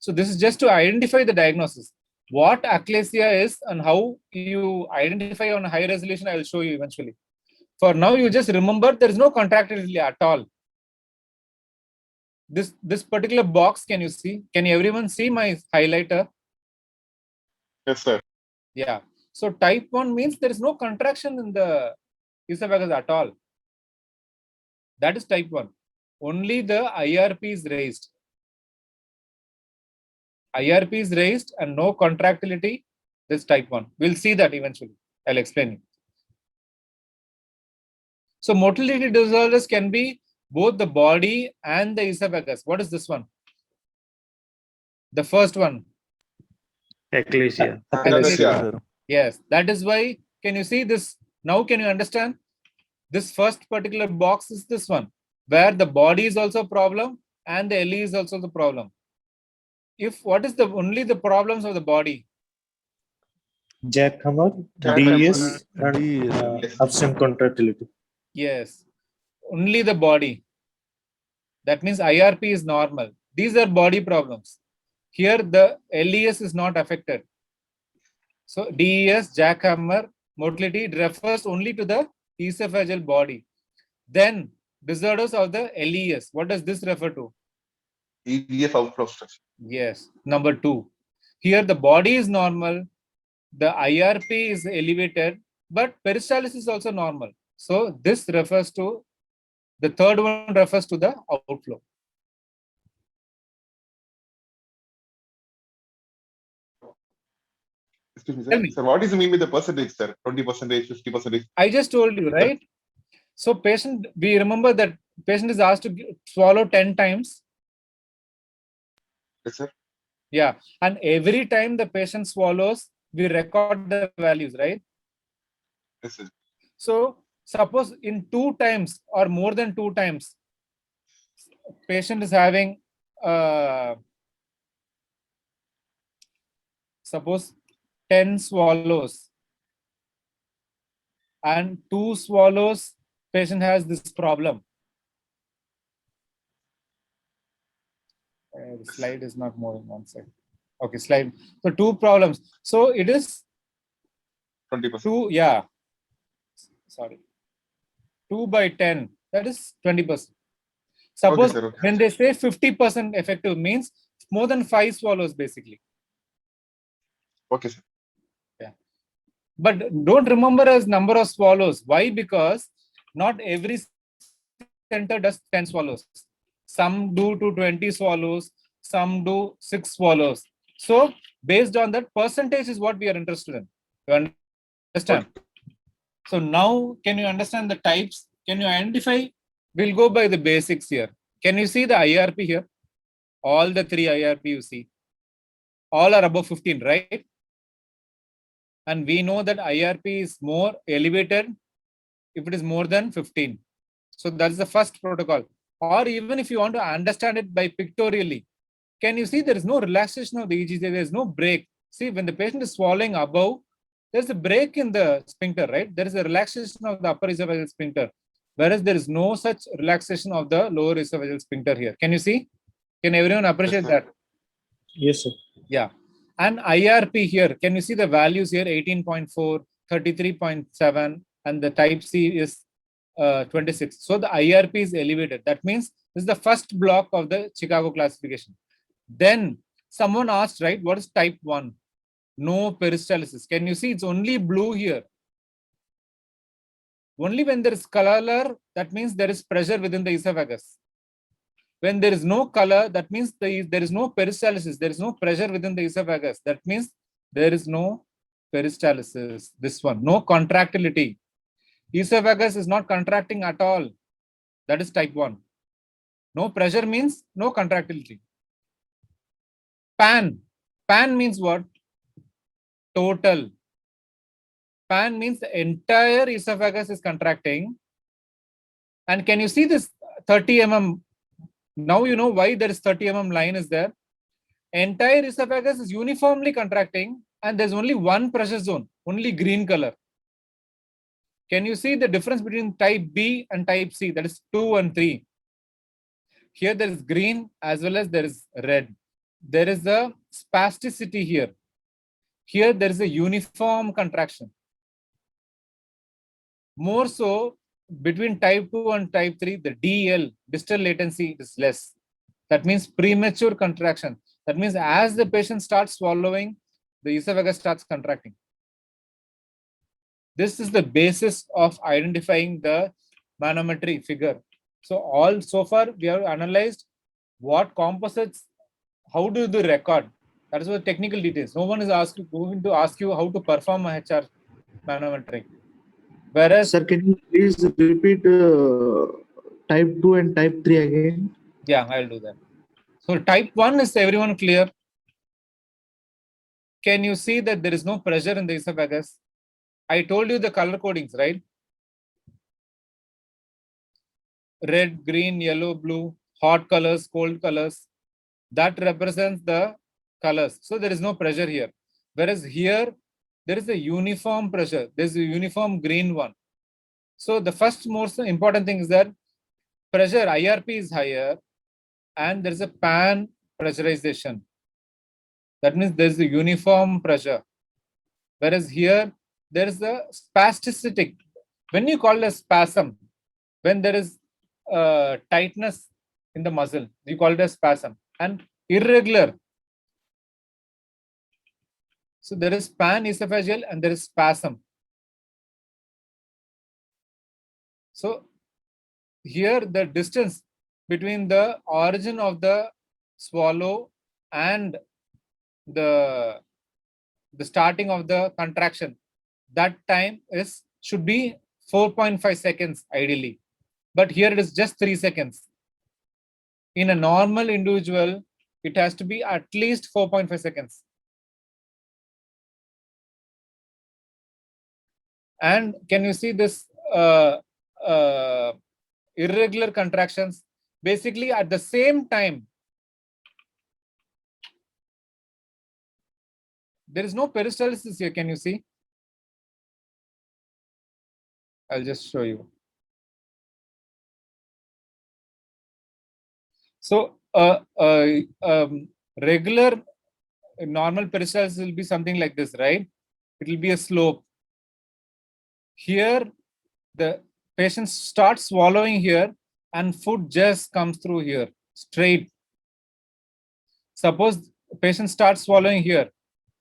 So this is just to identify the diagnosis. What achalasia is and how you identify on high resolution, I will show you eventually. For now, you just remember there is no contractility at all. This particular box, can you see? Can everyone see my highlighter? Yes, sir. Yeah. So type 1 means there is no contraction in the esophagus at all. That is type 1. Only the IRP is raised. IRP is raised and no contractility. This type 1. We'll see that eventually. I'll explain it. So motility disorders can be both the body and the esophagus. What is this one? The first one. Achalasia. Achalasia. Yes, that is why. Can you see this? Now can you understand? This first particular box is this one, where the body is also a problem and the LE is also the problem. If what is the only the problems of the body? Jackhammer, Jackhammer. DES, and absent contractility. Yes, only the body. That means IRP is normal. These are body problems. Here the LES is not affected. So DES, jackhammer, motility refers only to the esophageal body. Then disorders of the LES. What does this refer to? EDF outflow obstruction. Yes. Number 2. Here the body is normal. The IRP is elevated, but peristalsis is also normal. So this refers to, the third one refers to the outflow. Excuse me, Tell sir. me. Sir, what is the mean with the percentage, sir? 20%, 50%? I just told you, right? So patient, we remember that patient is asked to swallow 10 times. Yes, sir. Yeah. And every time the patient swallows, we record the values, right? Yes, sir. So suppose in 2 times or more than 2 times, patient is having, suppose 10 swallows and 2 swallows, patient has this problem. The slide is not moving, one second. Okay, slide. So 2 problems. So it is 20%. 2, yeah. Sorry. 2 by 10, that is 20%. Suppose Okay, sir, okay. when they say 50% effective means more than 5 swallows basically. Okay, sir. But don't remember as number of swallows. Why? Because not every center does 10 swallows. Some do to 20 swallows, some do 6 swallows. So based on that, percentage is what we are interested in. You understand? So now can you understand the types? Can you identify? We'll go by the basics here. Can you see the IRP here? All the 3 IRP you see. All are above 15, right? And we know that IRP is more elevated if it is more than 15. So that's the first protocol. Or even if you want to understand it by pictorially, can you see there is no relaxation of the EGJ, there is no break. See, when the patient is swallowing above, there's a break in the sphincter, right? There is a relaxation of the upper esophageal sphincter, whereas there is no such relaxation of the lower esophageal sphincter here. Can you see? Can everyone appreciate sir. that? Yes, sir. Yeah. And IRP here, can you see the values here? 18.4, 33.7, and the type C is 26. So the IRP is elevated. That means this is the first block of the Chicago classification. Then someone asked, right, what is type 1? No peristalsis. Can you see it's only blue here? Only when there is color, that means there is pressure within the esophagus. When there is no color, that means there is no peristalsis. There is no pressure within the esophagus. That means there is no peristalsis. This one, no contractility. Esophagus is not contracting at all. That is type 1. No pressure means no contractility. PAN. PAN means what? Total. PAN means the entire esophagus is contracting. And can you see this 30 mm? Now you know why there is 30 mm line is there. Entire esophagus is uniformly contracting and there's only one pressure zone, only green color. Can you see the difference between type B and type C? That is 2 and 3. Here there is green as well as there is red. There is a spasticity here. Here there is a uniform contraction. More so, between type 2 and type 3, the DL, distal latency, is less. That means premature contraction. That means as the patient starts swallowing, the esophagus starts contracting. This is the basis of identifying the manometry figure. So far we have analyzed what composites, how do they record. That is the technical details. No one is going to ask you how to perform a HR manometry. Whereas, Sir, can you please repeat type 2 and type 3 again? yeah, I'll do that. So type 1 is everyone clear? Can you see that there is no pressure in the esophagus? I told you the color codings, right? Red, green, yellow, blue, hot colors, cold colors. That represents the colors. So there is no pressure here. Whereas here, there is a uniform pressure. There's a uniform green one. So the first most important thing is that pressure, IRP is higher and there's a pan pressurization. That means there's a uniform pressure. Whereas here, there is a spasticity. When you call it a spasm, when there is tightness in the muscle, you call it a spasm. And irregular. So there is pan-esophageal and there is spasm. So here the distance between the origin of the swallow and the starting of the contraction, that time should be 4.5 seconds ideally. But here it is just 3 seconds. In a normal individual, it has to be at least 4.5 seconds. And can you see this irregular contractions? Basically, at the same time, there is no peristalsis here. Can you see? I'll just show you. So, regular normal peristalsis will be something like this, right? It will be a slope. Here, the patient starts swallowing here and food just comes through here, straight. Suppose the patient starts swallowing here.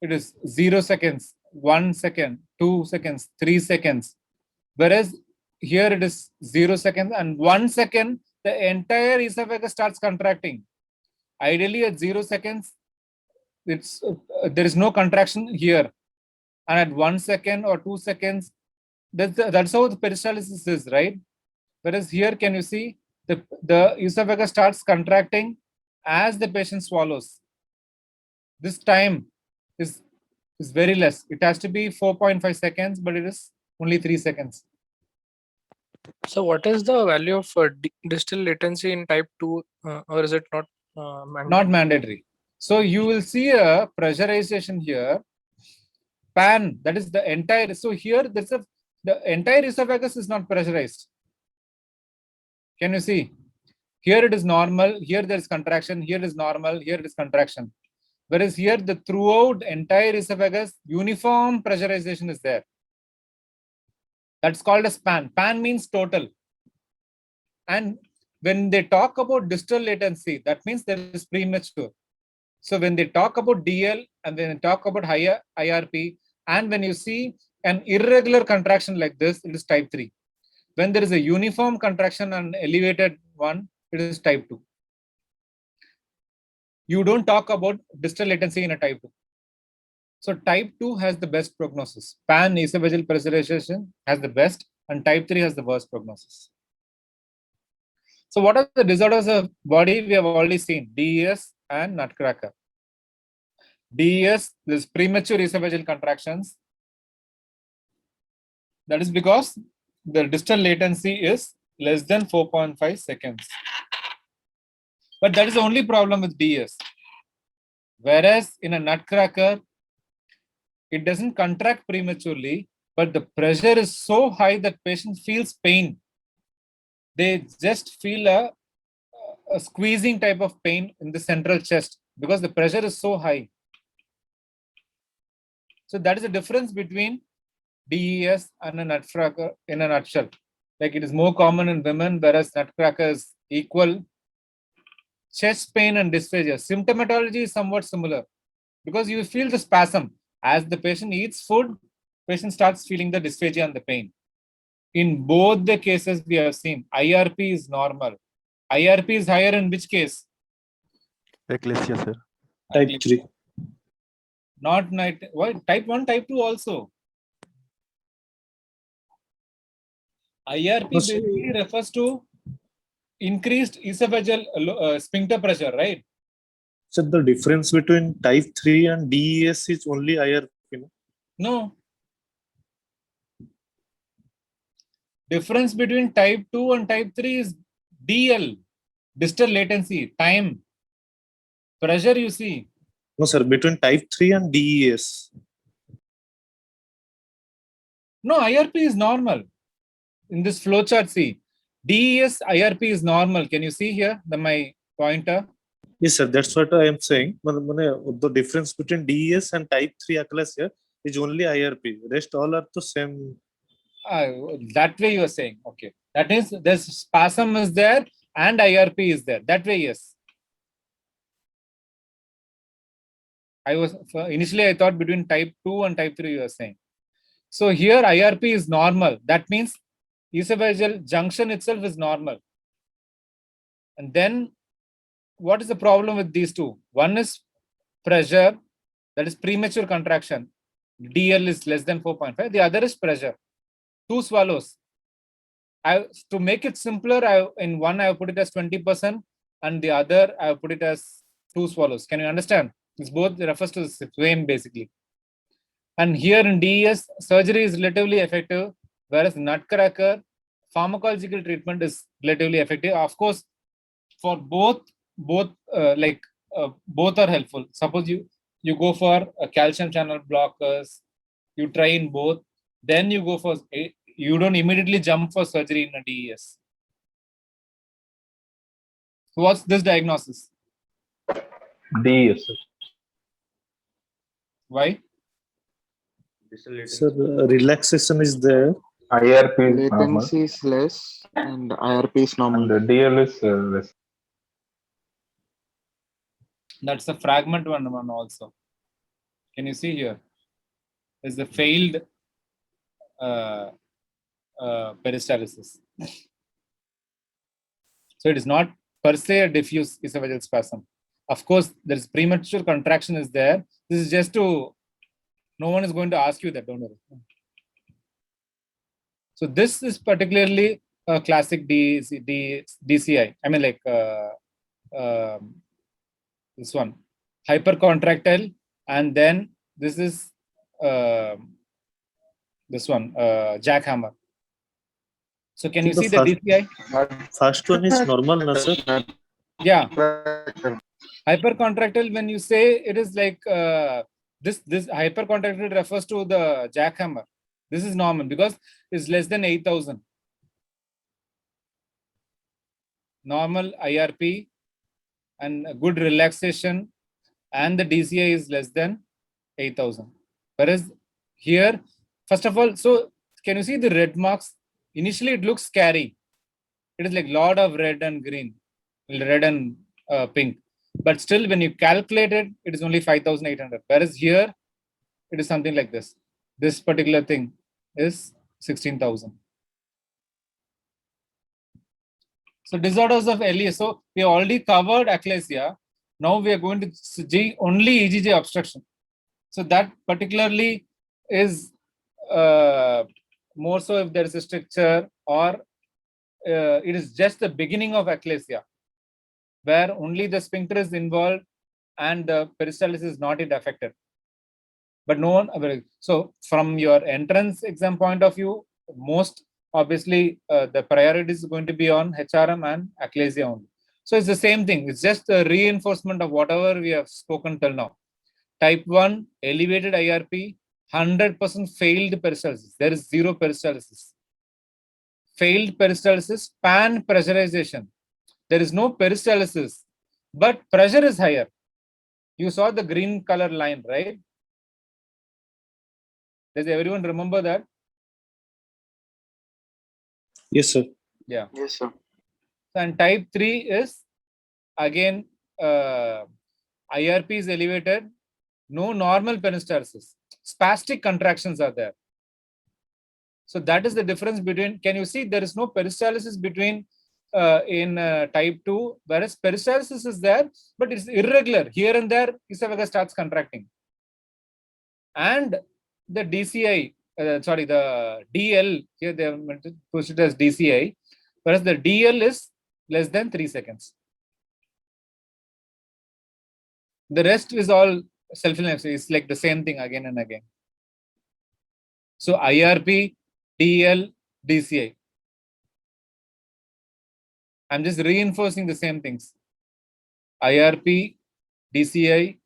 It is 0 seconds, 1 second, 2 seconds, 3 seconds. Whereas here it is 0 seconds and 1 second, the entire esophagus starts contracting. Ideally at 0 seconds, there is no contraction here. And at 1 second or 2 seconds, that's how the peristalsis is, right? Whereas here, can you see the esophagus starts contracting as the patient swallows. This time is is very less. It has to be 4.5 seconds, but it is only 3 seconds. So what is the value of distal latency in type 2 or is it not mandatory? Not mandatory. So you will see a pressurization here. Pan, that is the entire. So here the entire esophagus is not pressurized. Can you see? Here it is normal. Here there is contraction. Here it is normal. Here it is contraction. Whereas here the throughout entire esophagus uniform pressurization is there. That's called as pan. Pan means total. And when they talk about distal latency, that means there is premature. So when they talk about DL and then they talk about higher IRP, and when you see an irregular contraction like this, it is type 3. When there is a uniform contraction and elevated one, it is type 2. You don't talk about distal latency in a type 2. So type 2 has the best prognosis. Pan esophageal pressurization has the best, and type 3 has the worst prognosis. So what are the disorders of body? We have already seen DES and nutcracker. DES is premature esophageal contractions. That is because the distal latency is less than 4.5 seconds. But that is the only problem with DES. Whereas in a nutcracker, it doesn't contract prematurely, but the pressure is so high that patient feels pain. They just feel a squeezing type of pain in the central chest because the pressure is so high. So that is the difference between DES and a nutcracker in a nutshell. Like it is more common in women, whereas nutcracker is equal. Chest pain and dysphagia. Symptomatology is somewhat similar because you feel the spasm. As the patient eats food, patient starts feeling the dysphagia and the pain. In both the cases we have seen, IRP is normal. IRP is higher in which case? Eclasia, sir. Type 3. Not night. Why? Type 1, type 2 also. IRP No, sir. basically refers to increased esophageal sphincter pressure, right? So the difference between type 3 and DES is only IRP. No. Difference between type 2 and type 3 is DL, distal latency, time, pressure you see. No, sir, between type 3 and DES. No, IRP is normal. In this flowchart, see, DES IRP is normal. Can you see here my pointer? Yes, sir, that's what I am saying. The difference between DES and type 3 achalasia is only IRP. Rest all are the same. That way you are saying. Okay. That is, there's spasm is there and IRP is there. That way, yes. Initially I thought between type 2 and type 3 you are saying. So here IRP is normal. That means esophageal junction itself is normal. And then what is the problem with these two? One is pressure, that is premature contraction. DL is less than 4.5. The other is pressure. 2 swallows. To make it simpler, in one I have put it as 20% and the other I have put it as 2 swallows. Can you understand? It's both refers to the same basically. And here in DES, surgery is relatively effective, whereas nutcracker, pharmacological treatment is relatively effective. Of course, for both are helpful. Suppose you go for calcium channel blockers, you try in both, then you go for, you don't immediately jump for surgery in a DES. So what's this diagnosis? DES, sir. Why? Distal latency. Sir, relaxation is there. IRP is normal Latency is less and IRP is normal. and the DL is less. That's the fragment one also. Can you see here? There's the failed peristalsis. So it is not per se a diffuse esophageal spasm. Of course, there is premature contraction is there. This is just to, no one is going to ask you that, don't worry. So this is particularly a classic DCI. I mean like this one, hypercontractile, and then this is this one, jackhammer. So can you The see the DCI? first one is normal, na sir? Yeah. Hypercontractile, when you say it is like this hypercontractile refers to the jackhammer. This is normal because it's less than 8,000. Normal IRP and a good relaxation, and the DCI is less than 8,000. Whereas here, first of all, so can you see the red marks? Initially, it looks scary. It is like lot of red and green, red and pink. But still, when you calculate it, it is only 5,800. Whereas here, it is something like this. This particular thing is 16,000. So disorders of LES. So we have already covered achalasia. Now we are going to see only EGJ obstruction. So that particularly is more so if there is a stricture, or it is just the beginning of achalasia, where only the sphincter is involved and the peristalsis is not yet affected. But no one, so from your entrance exam point of view, most obviously the priority is going to be on HRM and achalasia only. So it's the same thing. It's just a reinforcement of whatever we have spoken till now. Type 1, elevated IRP, 100% failed peristalsis. There is zero peristalsis. Failed peristalsis, pan pressurization. There is no peristalsis, but pressure is higher. You saw the green color line, right? Does everyone remember that? Yes, sir. Yeah. Yes, sir. And type 3 is again IRP is elevated, no normal peristalsis. Spastic contractions are there. So that is the difference between, can you see there is no peristalsis between in type 2, whereas peristalsis is there, but it's irregular. Here and there, esophagus starts contracting. And the DCI, sorry, the DL, here they have pushed it as DCI, whereas the DL is less than 3 seconds. The rest is all self-reliance. It's like the same thing again and again. So IRP, DL, DCI. I'm just reinforcing the same things. IRP, DCI,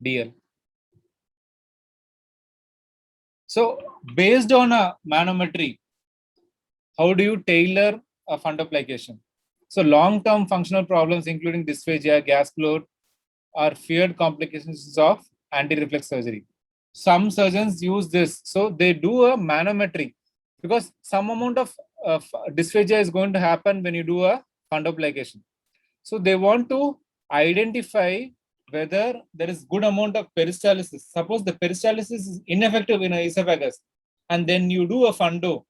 DL. So based on a manometry, how do you tailor a fundoplication? So long-term functional problems, including dysphagia, gas bloat, are feared complications of anti-reflex surgery. Some surgeons use this. So they do a manometry because some amount of dysphagia is going to happen when you do a fundoplication. So they want to identify whether there is good amount of peristalsis. Suppose the peristalsis is ineffective in a esophagus, and then you do a fundo.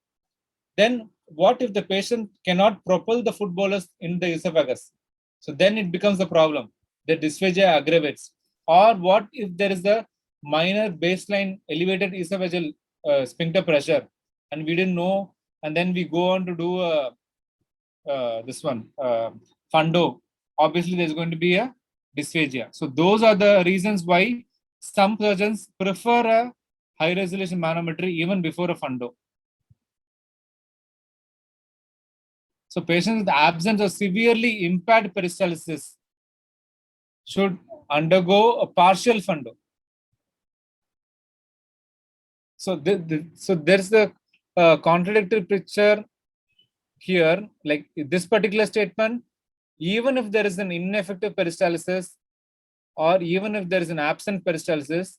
Then what if the patient cannot propel the food bolus in the esophagus? So then it becomes a problem. The dysphagia aggravates. Or what if there is a minor baseline elevated esophageal sphincter pressure, and we didn't know, and then we go on to do this one fundo. Obviously, there's going to be a dysphagia. So those are the reasons why some surgeons prefer a high resolution manometry even before a fundo. So patients with absence of severely impaired peristalsis should undergo a partial fundo. So there's the contradictory picture here, like this particular statement. Even if there is an ineffective peristalsis, or even if there is an absent peristalsis,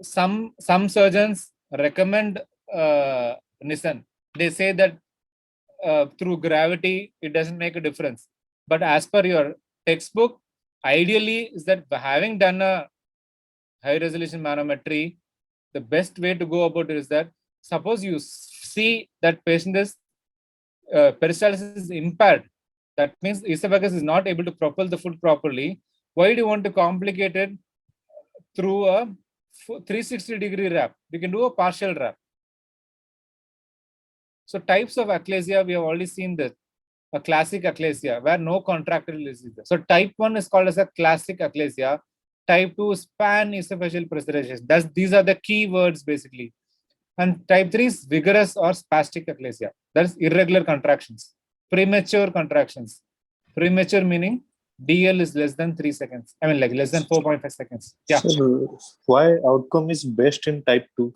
some surgeons recommend Nissen. They say that through gravity, it doesn't make a difference. But as per your textbook, ideally is that having done a high resolution manometry, the best way to go about it is that suppose you see that patient is peristalsis is impaired. That means esophagus is not able to propel the food properly. Why do you want to complicate it through a 360-degree wrap? We can do a partial wrap. So types of achalasia, we have already seen this. A classic achalasia where no contractile is there. So type 1 is called as a classic achalasia. Type 2 is pan-esophageal pressurization. These are the key words basically. And type 3 is vigorous or spastic achalasia. That is irregular contractions, premature contractions. Premature meaning DL is less than 3 seconds. I mean, like less than 4.5 seconds. Yeah. So why outcome is best in type 2?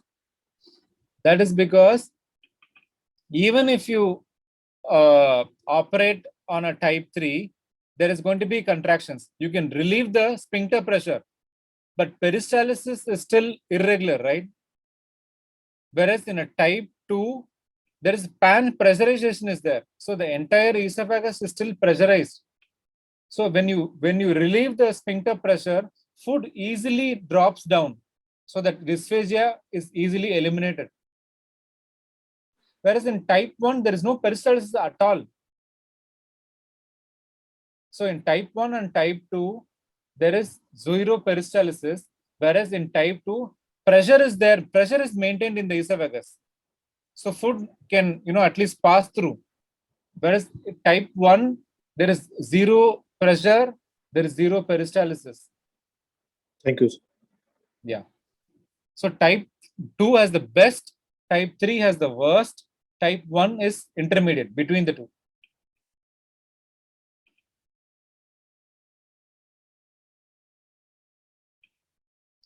That is because even if you operate on a type 3, there is going to be contractions. You can relieve the sphincter pressure, but peristalsis is still irregular, right? Whereas in a type 2, there is pan pressurization is there. So the entire esophagus is still pressurized. So when you relieve the sphincter pressure, food easily drops down. So that dysphagia is easily eliminated. Whereas in type 1, there is no peristalsis at all. So in type 1 and type 2, there is zero peristalsis, whereas in type 2, pressure is there, pressure is maintained in the esophagus. So food can, at least pass through. Whereas in type 1, there is zero pressure, there is zero peristalsis. Thank you, sir. Yeah. So type 2 has the best, type 3 has the worst, type 1 is intermediate between the two.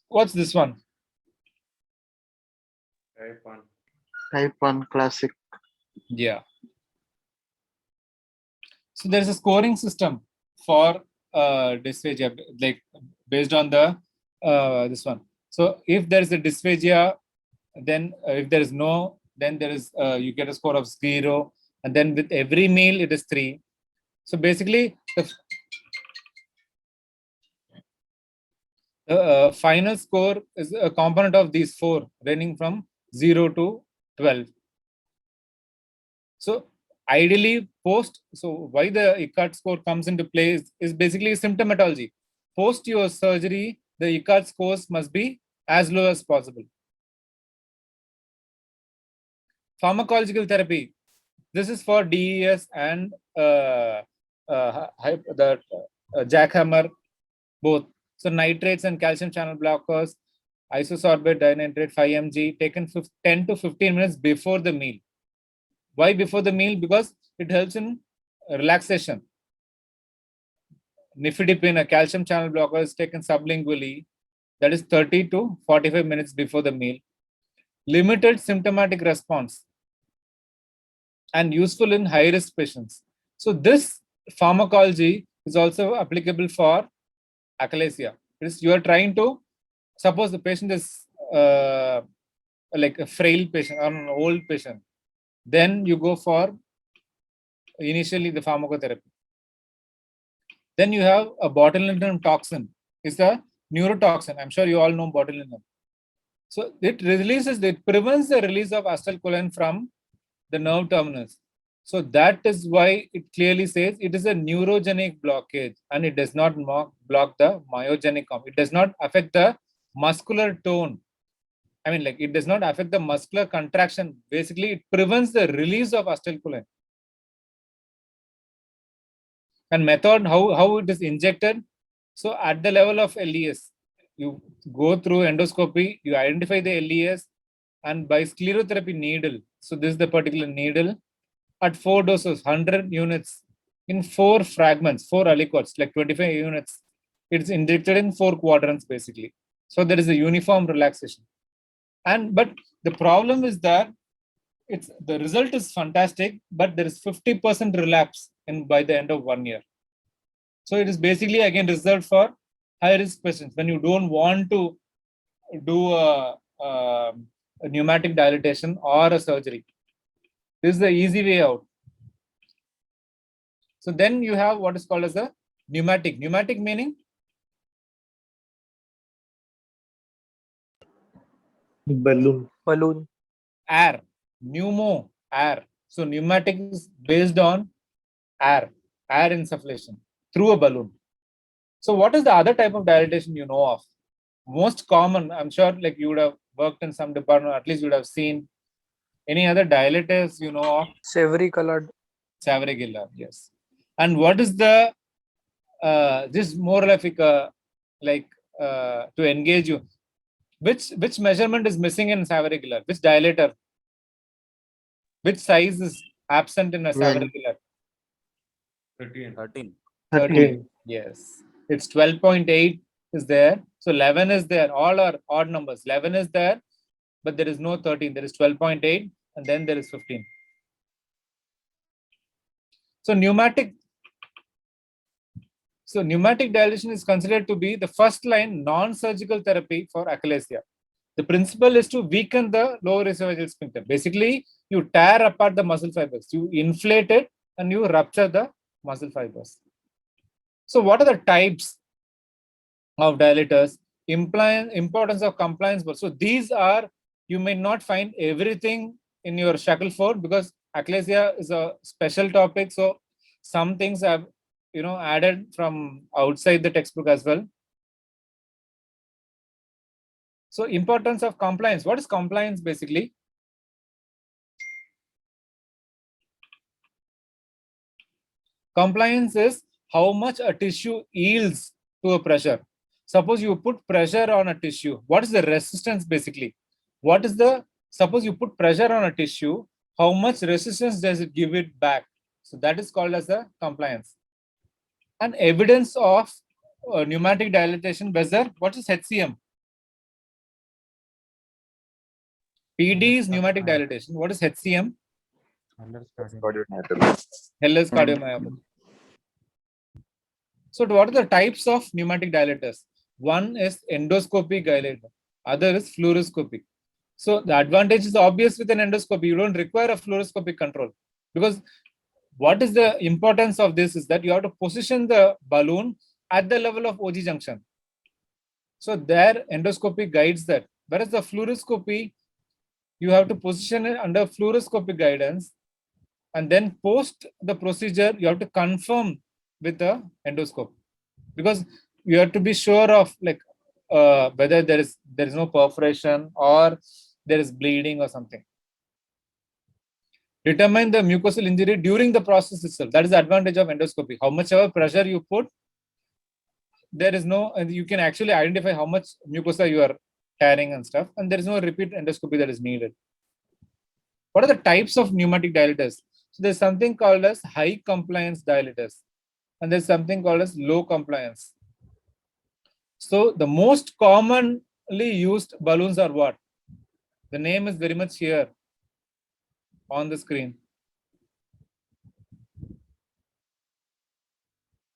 What's this one? Type 1. Type 1 classic. Yeah. So there's a scoring system for dysphagia, like based on the this one. So if there is a dysphagia, then if there is no, then there is you get a score of 0, and then with every meal it is 3. So basically, the final score is a component of these 4, ranging from 0 to 12. So ideally, so why the ICAT score comes into play is basically symptomatology. Post your surgery, the ICAT scores must be as low as possible. Pharmacological therapy. This is for DES and the jackhammer, both. So nitrates and calcium channel blockers, isosorbate dinitrate 5 mg taken 10 to 15 minutes before the meal. Why before the meal? Because it helps in relaxation. Nifedipine, a calcium channel blocker, is taken sublingually. That is 30 to 45 minutes before the meal. Limited symptomatic response and useful in high-risk patients. So this pharmacology is also applicable for achalasia. You are trying to, suppose the patient is like a frail patient or an old patient, then you go for initially the pharmacotherapy. Then you have a botulinum toxin. It's a neurotoxin. I'm sure you all know botulinum. So it prevents the release of acetylcholine from the nerve terminus. So that is why it clearly says it is a neurogenic blockage, and it does not block the myogenic comp. It does not affect the muscular tone. I mean, like, it does not affect the muscular contraction. Basically, it prevents the release of acetylcholine. And method, how it is injected. So at the level of LES, you go through endoscopy, you identify the LES, and by sclerotherapy needle. So this is the particular needle at 4 doses, 100 units in 4 fragments, 4 aliquots, like 25 units. It's injected in 4 quadrants basically. So there is a uniform relaxation. But the problem is that the result is fantastic, but there is 50% relapse by the end of 1 year. So it is basically again reserved for high risk patients when you don't want to do a pneumatic dilatation or a surgery. This is the easy way out. So then you have what is called as a pneumatic. Pneumatic meaning? Balloon. Air. Pneumo, air. So pneumatic is based on air insufflation through a balloon. So what is the other type of dilatation you know of? Most common, I'm sure, like you would have worked in some department, at least you would have seen. Any other dilators you know of? Savory-Gillard. Savory-Gillard, yes. And what is the this more like to engage you. Which measurement is missing in Savaricula? Which dilator? Which size is absent in a Savaricula? 13. 13. 13. Yes, it's 12.8 is there. So 11 is there. All are odd numbers. 11 is there, but there is no 13. There is 12.8 and then there is 15. So pneumatic dilation is considered to be the first line non-surgical therapy for achalasia. The principle is to weaken the lower esophageal sphincter. Basically, you tear apart the muscle fibers, you inflate it and you rupture the muscle fibers. So what are the types of dilators? Importance of compliance. So these are, you may not find everything in your Shackelford because achalasia is a special topic. So some things have, added from outside the textbook as well. So importance of compliance. What is compliance basically? Compliance is how much a tissue yields to a pressure. Suppose you put pressure on a tissue. What is the resistance basically? Suppose you put pressure on a tissue, how much resistance does it give it back? So that is called as the compliance. And evidence of pneumatic dilatation measure. What is HCM? PD is pneumatic dilatation. What is HCM? Heller's cardiomyopathy. So what are the types of pneumatic dilators? One is endoscopic dilator, other is fluoroscopic. So the advantage is obvious with an endoscopy. You don't require a fluoroscopic control because what is the importance of this is that you have to position the balloon at the level of OG junction. So there endoscopy guides that. Whereas the fluoroscopy, you have to position it under fluoroscopic guidance and then post the procedure, you have to confirm with the endoscope because you have to be sure of whether there is no perforation or there is bleeding or something. Determine the mucosal injury during the process itself. That is the advantage of endoscopy. How much ever pressure you put, you can actually identify how much mucosa you are tearing and stuff, and there is no repeat endoscopy that is needed. What are the types of pneumatic dilators? So there's something called as high compliance dilators, and there's something called as low compliance. So the most commonly used balloons are what? The name is very much here on the screen.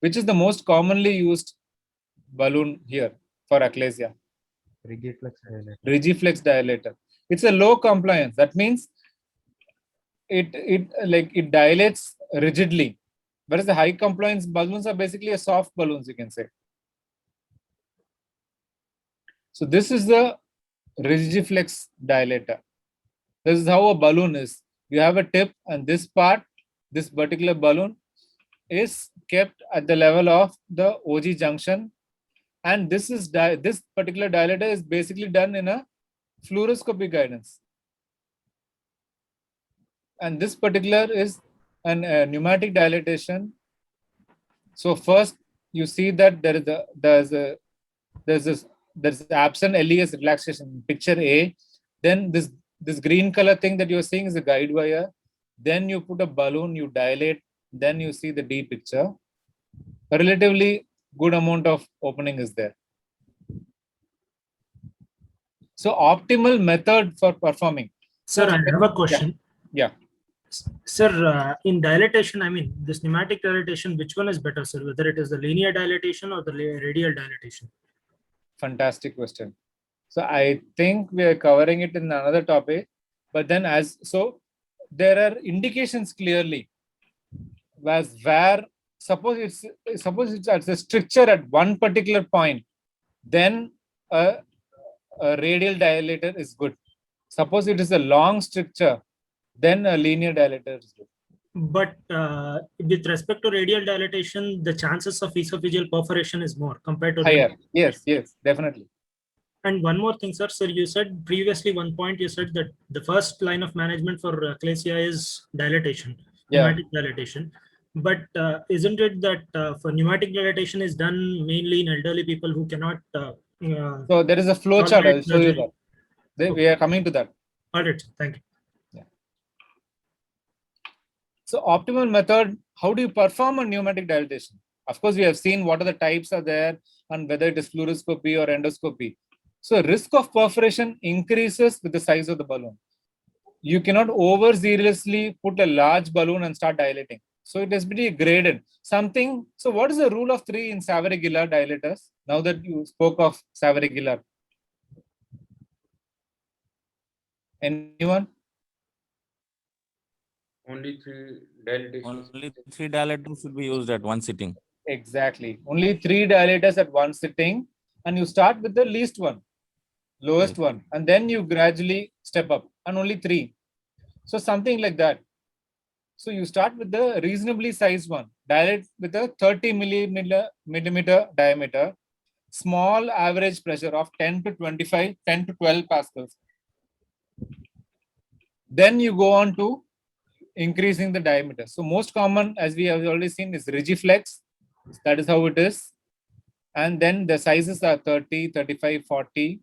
Which is the most commonly used balloon here for achalasia? Rigiflex dilator. It's a low compliance. That means it dilates rigidly. Whereas the high compliance balloons are basically a soft balloons, you can say. So this is the Rigiflex dilator. This is how a balloon is. You have a tip and this part, this particular balloon is kept at the level of the OG junction. And this particular dilator is basically done in a fluoroscopic guidance. And this particular is a pneumatic dilatation. So first you see that there's absent LES relaxation, picture A. Then this green color thing that you're seeing is a guide wire. Then you put a balloon, you dilate, then you see the D picture. A relatively good amount of opening is there. So optimal method for performing. Sir, I have a question. Yeah. Sir, in dilatation, I mean, this pneumatic dilatation, which one is better, sir? Whether it is the linear dilatation or the radial dilatation? Fantastic question. So I think we are covering it in another topic, but then there are indications clearly where suppose it's at a stricture at one particular point, then a radial dilator is good. Suppose it is a long stricture, then a linear dilator is good. But with respect to radial dilatation, the chances of esophageal perforation is more compared to higher. Yes, definitely. And one more thing, sir. Sir, you said previously one point you said that the first line of management for achalasia is dilatation, pneumatic dilatation. But isn't it that for pneumatic dilatation is done mainly in elderly people who cannot So there is a flow All chart. right, I'll show you Rajat. that. We are coming to that. All right, thank you. So optimal method, how do you perform a pneumatic dilatation? Of course, we have seen what are the types are there and whether it is fluoroscopy or endoscopy. So risk of perforation increases with the size of the balloon. You cannot overzealously put a large balloon and start dilating. So it has to be graded. Something. So what is the rule of 3 in Savary-Gillard dilators? Now that you spoke of Savary-Gillard. Anyone? Only 3 dilatations. Only 3 dilators should be used at one sitting. Exactly. Only 3 dilators at one sitting, and you start with the least one, lowest one, and then you gradually step up, and only 3. So something like that. So you start with the reasonably sized one, dilate with a 30 millimeter diameter, small average pressure of 10 to 12 pascals. Then you go on to increasing the diameter. So most common, as we have already seen, is Rigiflex. That is how it is. And then the sizes are 30, 35, 40.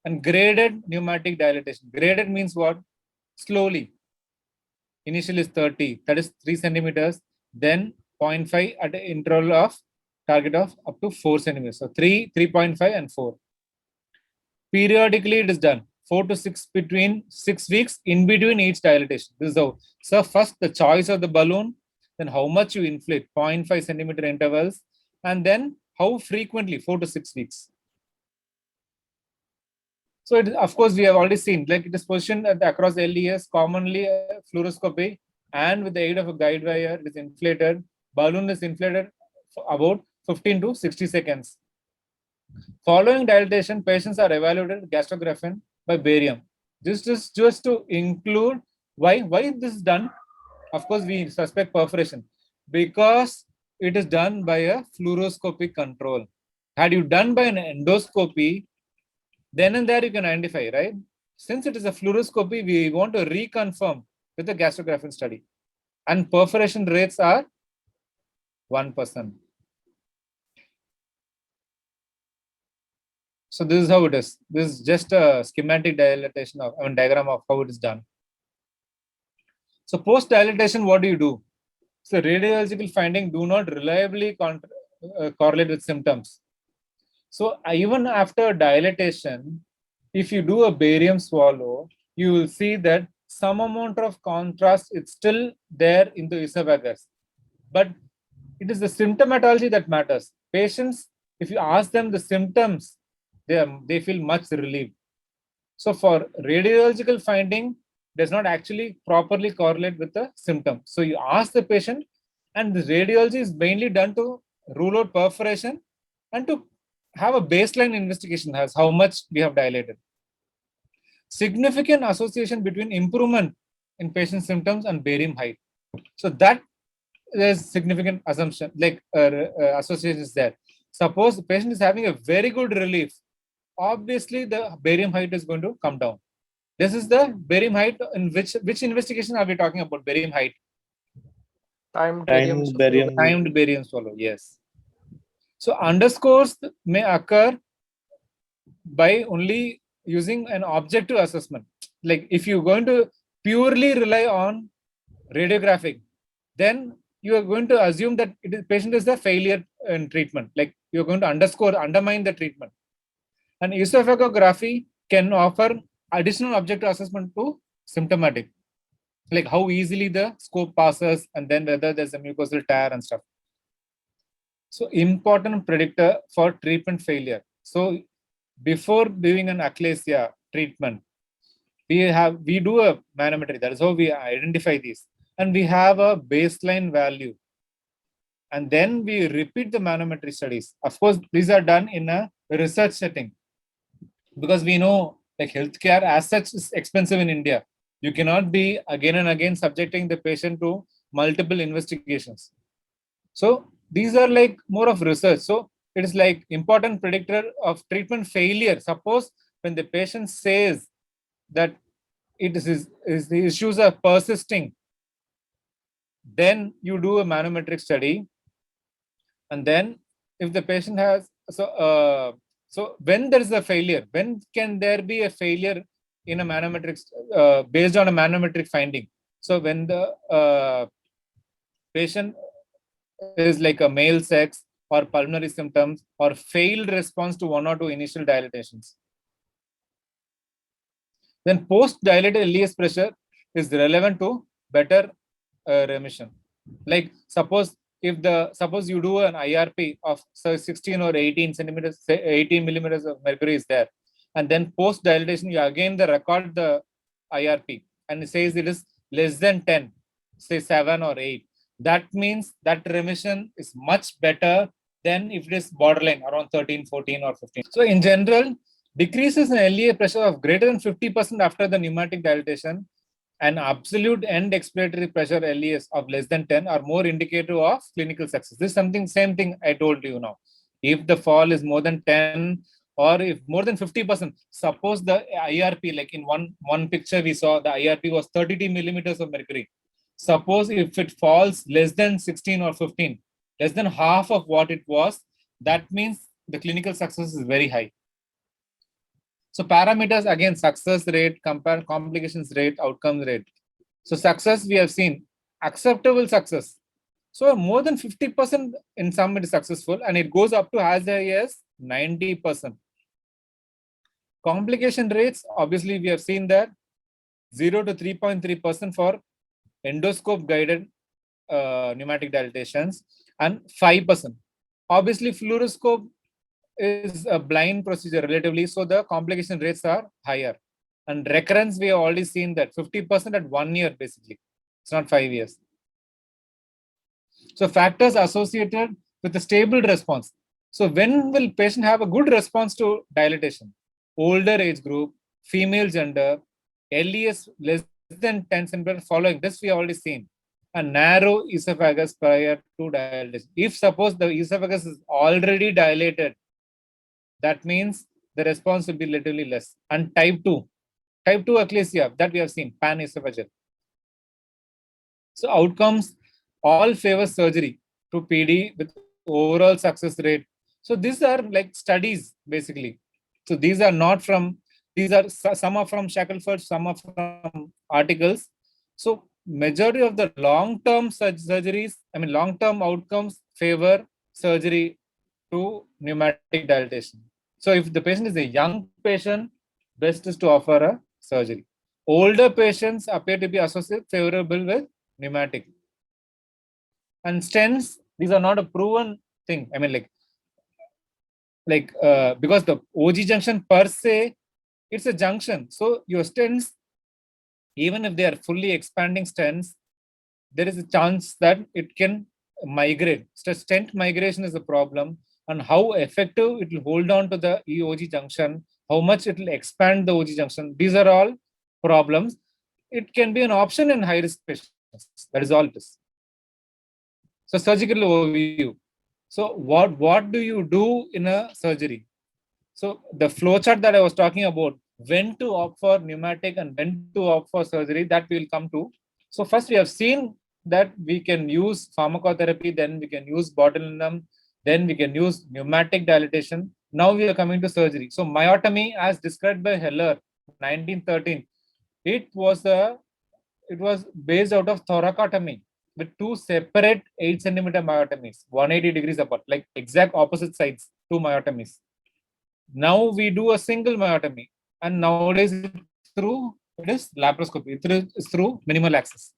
And graded pneumatic dilatation. Graded means what? Slowly. Initial is 30, that is 3 centimeters. Then 0.5 at an interval of target of up to 4 centimeters. So 3, 3.5 and 4. Periodically it is done. 4 to 6 between 6 weeks in between each dilatation. This is how. So first the choice of the balloon, then how much you inflate, 0.5 centimeter intervals, and then how frequently, 4 to 6 weeks. So it, of course, we have already seen, like it is positioned across LES, commonly fluoroscopy, and with the aid of a guide wire, it is inflated. Balloon is inflated for about 15 to 60 seconds. Following dilatation, patients are evaluated with gastrographin by barium. This is just to include why this is done. Of course, we suspect perforation because it is done by a fluoroscopic control. Had you done by an endoscopy, then and there you can identify, right? Since it is a fluoroscopy, we want to reconfirm with the gastrographin study. And perforation rates are 1%. So this is how it is. This is just a schematic dilatation of, diagram of how it is done. So post dilatation, what do you do? So radiological finding do not reliably correlate with symptoms. So even after dilatation, if you do a barium swallow, you will see that some amount of contrast is still there in the esophagus. But it is the symptomatology that matters. Patients, if you ask them the symptoms, they feel much relieved. So for radiological finding, does not actually properly correlate with the symptom. So you ask the patient, and the radiology is mainly done to rule out perforation and to have a baseline investigation as how much we have dilated. Significant association between improvement in patient symptoms and barium height. So that is significant assumption, like association is there. Suppose the patient is having a very good relief, obviously the barium height is going to come down. This is the barium height. In which investigation are we talking about barium height? Timed Timed barium. Timed barium swallow, yes. So underscores may occur by only using an objective assessment. Like if you're going to purely rely on radiographic, then you are going to assume that patient is a failure in treatment. Like you're going to undermine the treatment. And esophagography can offer additional objective assessment to symptomatic, like how easily the scope passes and then whether there's a mucosal tear and stuff. So important predictor for treatment failure. So before doing an achalasia treatment, we do a manometry. That is how we identify these, and we have a baseline value, and then we repeat the manometry studies. Of course, these are done in a research setting because we know like healthcare as such is expensive in India. You cannot be again and again subjecting the patient to multiple investigations. So these are like more of research. So it is like important predictor of treatment failure. Suppose when the patient says that the issues are persisting, then you do a manometric study. And then if the patient has, So when there is a failure, when can there be a failure in a manometric based on a manometric finding? So when the patient is like a male sex or pulmonary symptoms or failed response to 1 or 2 initial dilatations, then post-dilated LES pressure is relevant to better remission. Like suppose you do an IRP of 16 or 18 centimeters, say 18 millimeters of mercury is there, and then post-dilatation you again record the IRP and it says it is less than 10, say 7 or 8. That means that remission is much better than if it is borderline around 13, 14 or 15. So in general, decreases in LEA pressure of greater than 50% after the pneumatic dilatation and absolute end expiratory pressure LES of less than 10 are more indicative of clinical success. This is same thing I told you now. If the fall is more than 10 or if more than 50%, suppose the IRP, like in one picture we saw the IRP was 32 millimeters of mercury. Suppose if it falls less than 16 or 15, less than half of what it was, that means the clinical success is very high. So parameters again, success rate, compare complications rate, outcomes rate. So success we have seen, acceptable success. So more than 50% in some it is successful and it goes up to as high as 90%. Complication rates, obviously we have seen that 0 to 3.3% for endoscope guided pneumatic dilatations and 5%. Obviously fluoroscope is a blind procedure relatively, so the complication rates are higher. And recurrence, we have already seen that 50% at 1 year basically. It's not 5 years. So factors associated with a stable response. So when will patient have a good response to dilatation? Older age group, female gender, LES less than 10 centimeters following. This we have already seen. A narrow esophagus prior to dilatation. If suppose the esophagus is already dilated, that means the response will be relatively less. And type 2 eclasia that we have seen, pan-esophageal. So outcomes all favor surgery to PD with overall success rate. So these are like studies basically. So these are not from, some are from Shackelford, some are from articles. So majority of the long-term surgeries, long-term outcomes favor surgery to pneumatic dilatation. So if the patient is a young patient, best is to offer a surgery. Older patients appear to be associated favorable with pneumatic. And stents, these are not a proven thing. Because the OG junction per se, it's a junction. So your stents, even if they are fully expanding stents, there is a chance that it can migrate. So stent migration is a problem, and how effective it will hold on to the EOG junction, how much it will expand the OG junction. These are all problems. It can be an option in high-risk patients. That is all it is. So surgical overview. So what do you do in a surgery? So the flowchart that I was talking about, when to opt for pneumatic and when to opt for surgery, that we will come to. So first we have seen that we can use pharmacotherapy, then we can use botulinum, then we can use pneumatic dilatation. Now we are coming to surgery. So myotomy, as described by Heller, 1913, it was based out of thoracotomy with 2 separate 8 centimeter myotomies, 180 degrees apart, like exact opposite sides, 2 myotomies. Now we do a single myotomy, and nowadays it is laparoscopy. It is through minimal access.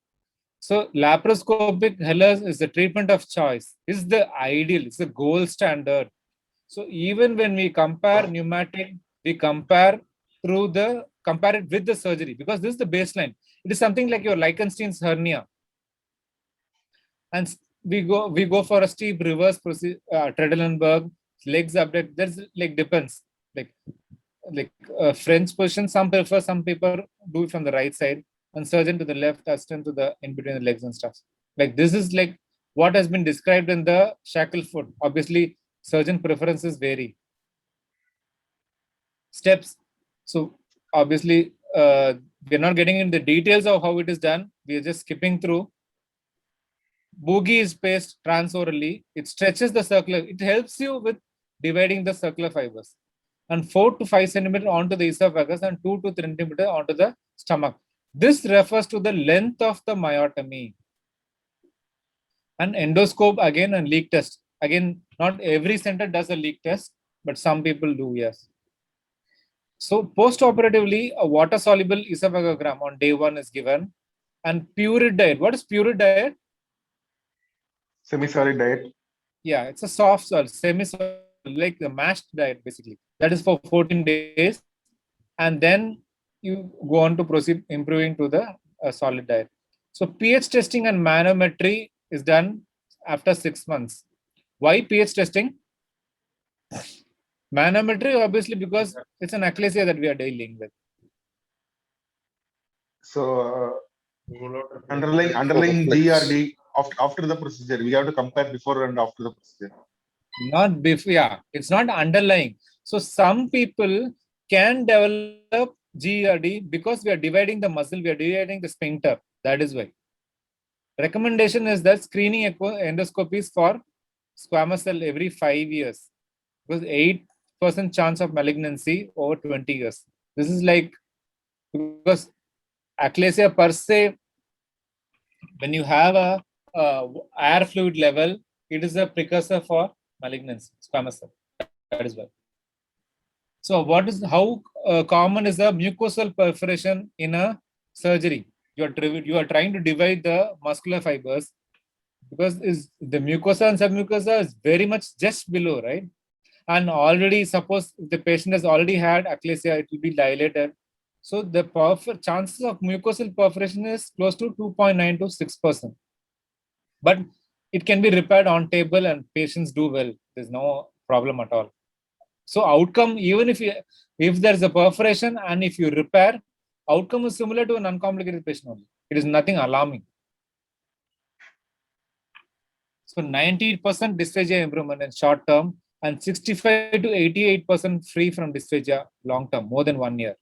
So laparoscopic Hellers is the treatment of choice. Is the ideal. It's the gold standard. So even when we compare pneumatic, we compare it with the surgery, because this is the baseline. It is something like your Lichtenstein's hernia, and we go for a steep reverse procedure, Tredelenburg, legs abduct. There's like depends. Like French position, some prefer, some people do it from the right side, and surgeon to the left, assistant to the in between the legs and stuff. Like this is like what has been described in the Shackelford. Obviously, surgeon preferences vary. Steps. So obviously, we're not getting into the details of how it is done. We are just skipping through. Boogie is placed transorally. It stretches the circular. It helps you with dividing the circular fibers. and 4 to 5 centimeter onto the esophagus and 2 to 3 centimeter onto the stomach. This refers to the length of the myotomy. And endoscope again and leak test. Again, not every center does a leak test, but some people do, yes. So post-operatively, a water-soluble esophagogram on day 1 is given. And purid diet. What is purid diet? Semi-solid diet. Yeah, it's a soft solid, semi-solid, like the mashed diet, basically. That is for 14 days. And then you go on to proceed improving to the solid diet. So pH testing and manometry is done after 6 months. Why pH testing? Manometry, obviously, because it's an achalasia that we are dealing with. So underlying GRD after the procedure, we have to compare before and after the procedure. Not before, yeah, it's not underlying. So some people can develop GERD because we are dividing the muscle, we are dividing the sphincter. That is why. Recommendation is that screening endoscopies for squamous cell every 5 years, because 8% chance of malignancy over 20 years. This is like, because achalasia per se, when you have a air fluid level, it is a precursor for malignancy, squamous cell. That is why. So how common is a mucosal perforation in a surgery? You are trying to divide the muscular fibers, because the mucosa and submucosa is very much just below, right? And already, suppose the patient has already had achalasia, it will be dilated. So the chances of mucosal perforation is close to 2.9 to 6%. But it can be repaired on table and patients do well. There's no problem at all. So outcome, even if there's a perforation and if you repair, outcome is similar to an uncomplicated patient only. It is nothing alarming. So 90% dysphagia improvement in short term and 65 to 88% free from dysphagia long term, more than 1 year.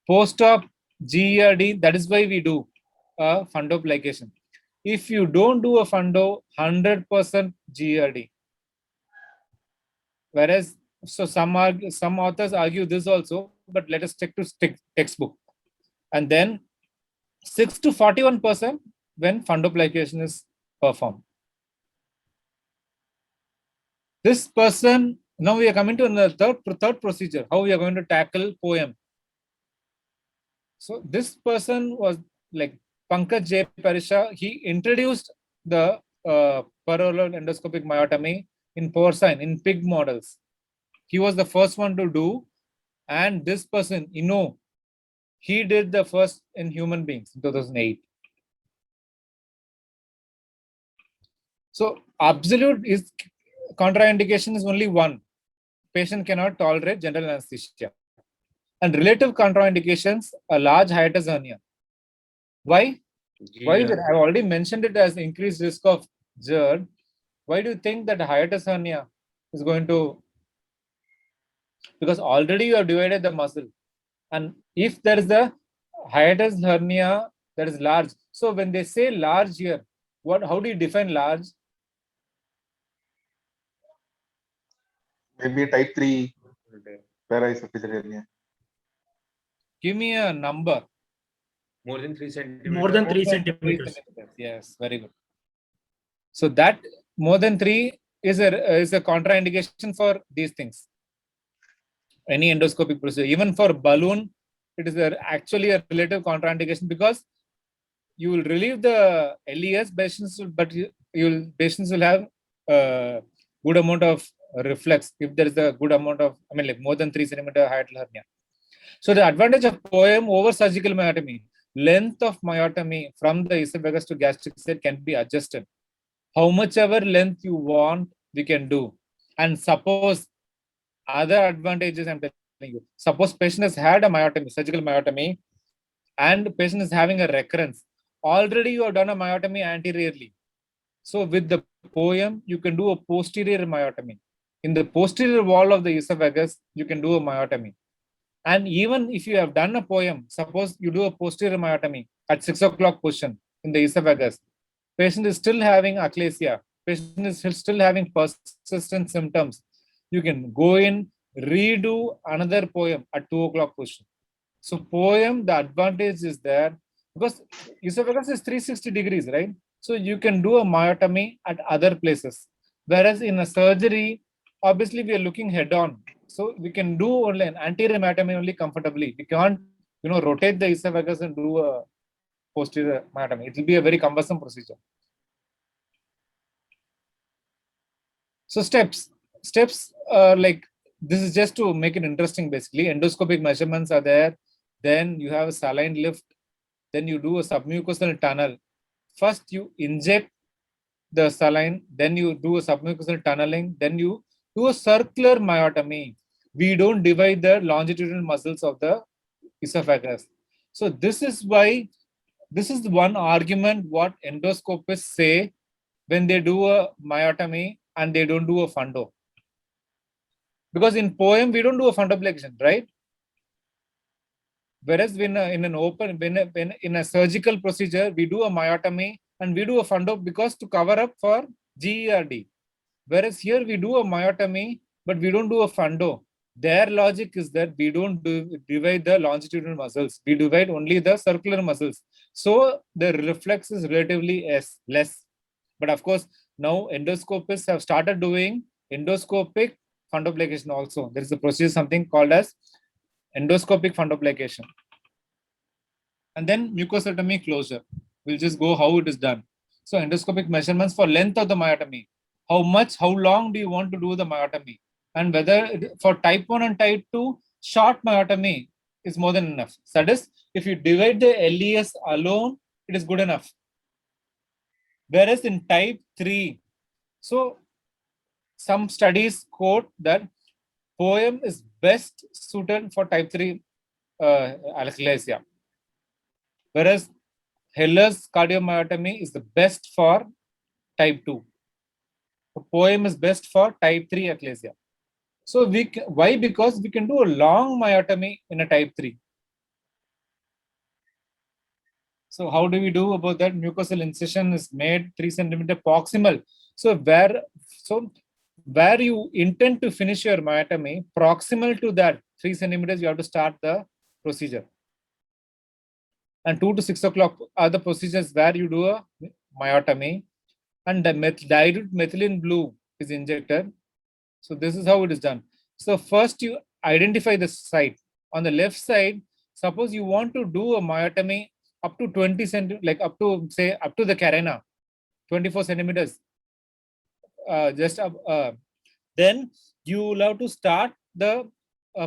Post-op GERD, that is why we do a fundoplication. If you don't do a fundo, 100% GERD. Whereas, so some authors argue this also, but let us stick to textbook. And then 6 to 41% when fundoplication is performed. This person, now we are coming to the third procedure, how we are going to tackle POEM. So this person was like Pankaj J. Parisha. He introduced the parallel endoscopic myotomy in porcine, in pig models. He was the first one to do. And this person, he did the first in human beings in 2008. So absolute is contraindication is only one. Patient cannot tolerate general anesthesia. And relative contraindications, a large hiatus hernia. Why? Why is it? I've already mentioned it as increased risk of GERD. Why do you think that hiatus hernia is going to? Because already you have divided the muscle. And if there is a hiatus hernia that is large, so when they say large here, how do you define large? Maybe type 3 paraesophageal hernia. Give me a number. More than 3 centimeters. More than 3 centimeters. Yes, very good. So that more than 3 is a contraindication for these things. Any endoscopic procedure, even for balloon, it is actually a relative contraindication, because you will relieve the LES patients, but patients will have good amount of reflex if there is a good amount of, like more than 3 centimeter hiatal hernia. So the advantage of POEM over surgical myotomy, length of myotomy from the esophagus to gastric side can be adjusted. How much ever length you want, we can do. And suppose other advantages I'm telling you. Suppose patient has had a myotomy, surgical myotomy, and patient is having a recurrence. Already you have done a myotomy anteriorly. So with the POEM, you can do a posterior myotomy. In the posterior wall of the esophagus, you can do a myotomy. And even if you have done a POEM, suppose you do a posterior myotomy at 6 o'clock position in the esophagus, patient is still having achalasia, patient is still having persistent symptoms. You can go in, redo another poem at 2 o'clock position. So poem, the advantage is there because esophagus is 360 degrees, right? So you can do a myotomy at other places. Whereas in a surgery, obviously we are looking head on. So we can do only an anterior myotomy only comfortably. We can't, rotate the esophagus and do a posterior myotomy. It will be a very cumbersome procedure. So steps like this is just to make it interesting. Basically, endoscopic measurements are there. Then you have a saline lift. Then you do a submucosal tunnel. First you inject the saline. Then you do a submucosal tunneling. Then you do a circular myotomy. We don't divide the longitudinal muscles of the esophagus. So this is why, this is the one argument what endoscopists say when they do a myotomy and they don't do a fundo. Because in poem, we don't do a fundoplication, right? Whereas when in a surgical procedure, we do a myotomy and we do a fundo because to cover up for GERD. Whereas here we do a myotomy, but we don't do a fundo. Their logic is that we don't divide the longitudinal muscles. We divide only the circular muscles. So the reflex is relatively less. But of course, now endoscopists have started doing endoscopic fundoplication also. There is a procedure, something called as endoscopic fundoplication. And then mucosotomy closure. We'll just go how it is done. So endoscopic measurements for length of the myotomy. How long do you want to do the myotomy? And whether for type 1 and type 2, short myotomy is more than enough. That is, if you divide the LES alone, it is good enough. Whereas in type 3, so some studies quote that poem is best suited for type 3 achalasia. Whereas Heller's cardiomyotomy is the best for type 2. So poem is best for type 3 achalasia. So why? Because we can do a long myotomy in a type 3. So how do we do about that? Mucosal incision is made 3 centimeter proximal. So where you intend to finish your myotomy, proximal to that 3 centimeters, you have to start the procedure. And 2 to 6 o'clock are the procedures where you do a myotomy, and the dilute methylene blue is injected. So this is how it is done. So first you identify the site. On the left side, suppose you want to do a myotomy up to 20 centimeters, like up to the carena, 24 centimeters. Then you will have to start the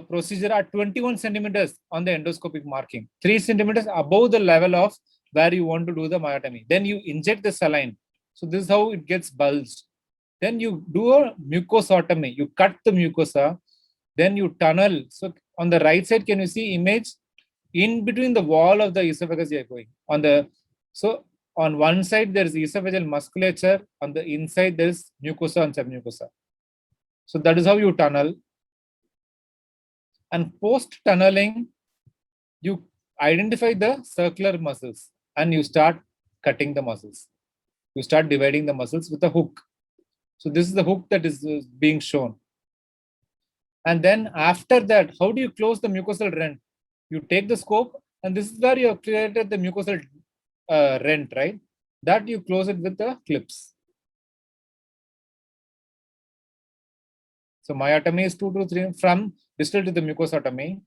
procedure at 21 centimeters on the endoscopic marking, 3 centimeters above the level of where you want to do the myotomy. Then you inject the saline. So this is how it gets bulged. Then you do a mucosotomy. You cut the mucosa. Then you tunnel. So on the right side, can you see image? In between the wall of the esophagus, you are going. So on one side, there is esophageal musculature. On the inside, there is mucosa and submucosa. So that is how you tunnel. And post-tunneling, you identify the circular muscles and you start cutting the muscles. You start dividing the muscles with a hook. So this is the hook that is being shown. And then after that, how do you close the mucosal rent? You take the scope, and this is where you have created the mucosal rent, right? That you close it with the clips. So myotomy is 2 to 3 from distal to the mucosotomy,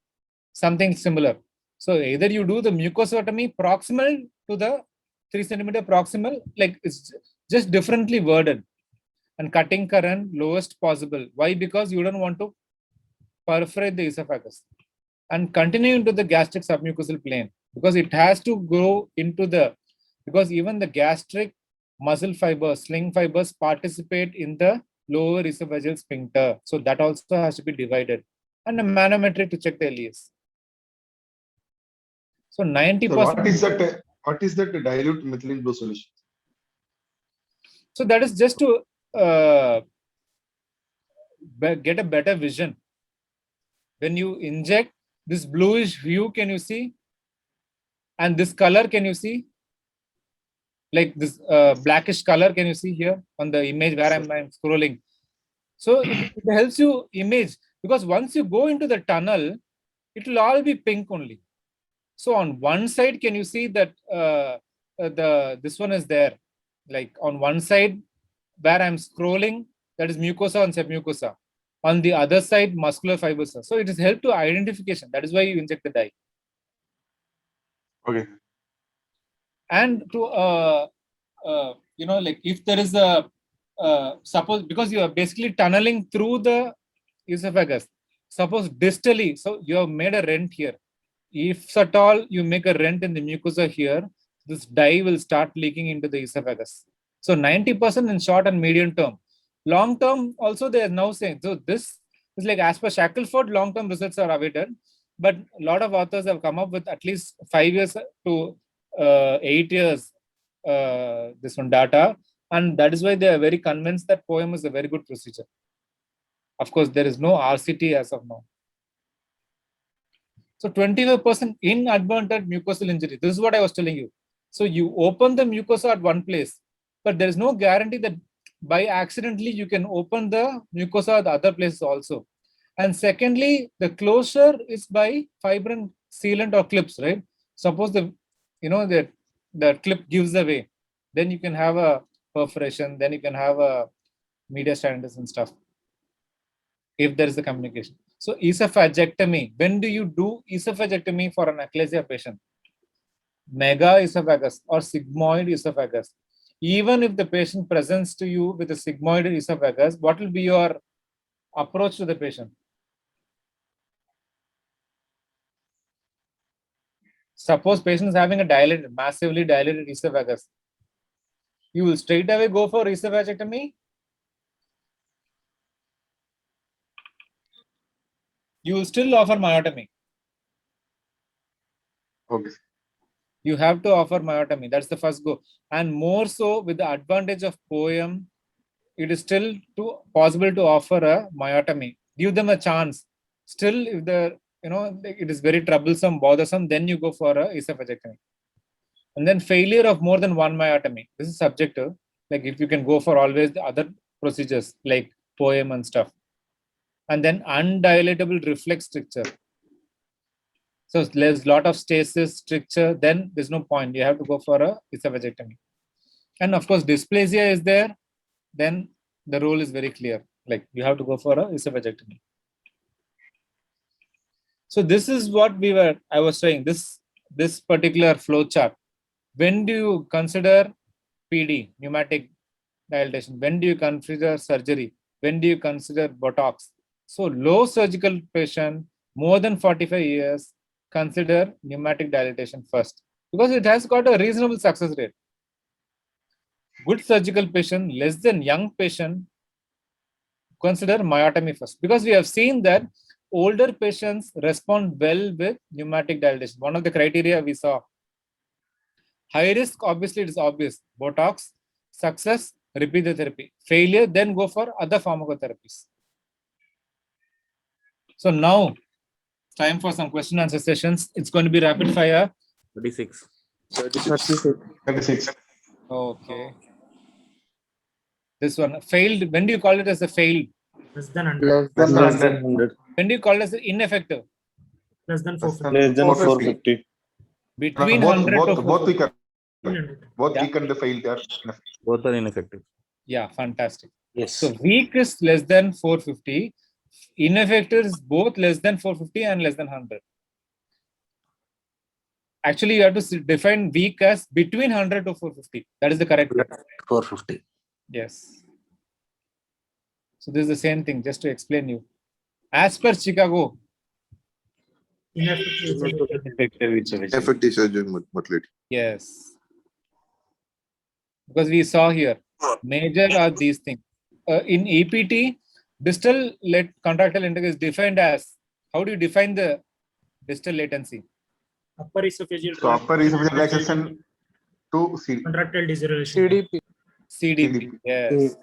something similar. So either you do the mucosotomy proximal to the 3 centimeter proximal, like it's just differently worded, and cutting current lowest possible. Why? Because you don't want to perforate the esophagus and continue into the gastric submucosal plane, because it has to go into because even the gastric muscle fibers, sling fibers participate in the lower esophageal sphincter. So that also has to be divided, and a manometry to check the LES. So 90%. So what is that dilute methylene blue solution? So that is just to get a better vision. When you inject this bluish hue, can you see? And this color, can you see? Like this blackish color, can you see here on the image where I'm scrolling? So it helps you image. Because once you go into the tunnel, it will all be pink only. So on one side, can you see that this one is there? Like on one side, where I'm scrolling, that is mucosa and submucosa. On the other side, muscular fibers. So it is help to identification. That is why you inject the dye. Okay. And to like if there is a suppose, because you are basically tunneling through the esophagus, suppose distally, so you have made a rent here. If at all you make a rent in the mucosa here, this dye will start leaking into the esophagus. So 90% in short and medium term. Long term also they are now saying, so this is like as per Shackelford, long term results are awaited, but a lot of authors have come up with at least 5 years to 8 years this one data, and that is why they are very convinced that POEM is a very good procedure. Of course, there is no RCT as of now. So 25% inadvertent mucosal injury. This is what I was telling you. So you open the mucosa at one place, but there is no guarantee that by accidentally you can open the mucosa at the other places also. And secondly, the closure is by fibrin sealant or clips, right? Suppose the clip gives away, then you can have a perforation, then you can have a mediastinus and stuff, if there is a communication. So esophagectomy, when do you do esophagectomy for an achalasia patient? Mega esophagus or sigmoid esophagus. Even if the patient presents to you with a sigmoid esophagus, what will be your approach to the patient? Suppose patient is having a dilated, massively dilated esophagus. You will straight away go for esophagectomy. You will still offer myotomy. Okay. You have to offer myotomy. That's the first go. And more so with the advantage of POEM, it is still possible to offer a myotomy. Give them a chance. Still, if it is very troublesome, bothersome, then you go for a esophagectomy. And then failure of more than one myotomy. This is subjective. Like if you can go for always the other procedures like POEM and stuff. And then undilatable reflex stricture. So there's a lot of stasis stricture, then there's no point. You have to go for a esophagectomy. And of course, dysplasia is there, then the rule is very clear. Like you have to go for a esophagectomy. So this is what I was saying, this particular flow chart. When do you consider PD, pneumatic dilatation? When do you consider surgery? When do you consider Botox? So low surgical patient, more than 45 years, consider pneumatic dilatation first, because it has got a reasonable success rate. Good surgical patient, less than young patient, consider myotomy first, because we have seen that older patients respond well with pneumatic dilatation. One of the criteria we saw. High risk, obviously it is obvious. Botox, success, repeat the therapy. Failure, then go for other pharmacotherapies. So now, time for some question answer sessions. It's going to be rapid fire. 36. 36. Okay. This one, failed. When do you call it as a failed? Less than 100. Less than Less than 100. When do you call it as ineffective? Less than Less 450. Less than 450. Between both, 100 to both, both we 450. can, both Yeah. weak and the failed. They are enough. Both are ineffective. Yeah, fantastic. Yes. So weak is less than 450. Ineffective is both less than 450 and less than 100. Actually, you have to define weak as between 100 to 450. That is the correct term. 450. Yes. So this is the same thing, just to explain you. As per Chicago, Effective surgeon mortality. yes. Because we saw here, major are these things. In EPT, distal contractile interval is defined as, how do you define the distal latency? Upper esophageal So upper esophageal relaxation to CD. contractile deceleration. CDP. CDP. Yes.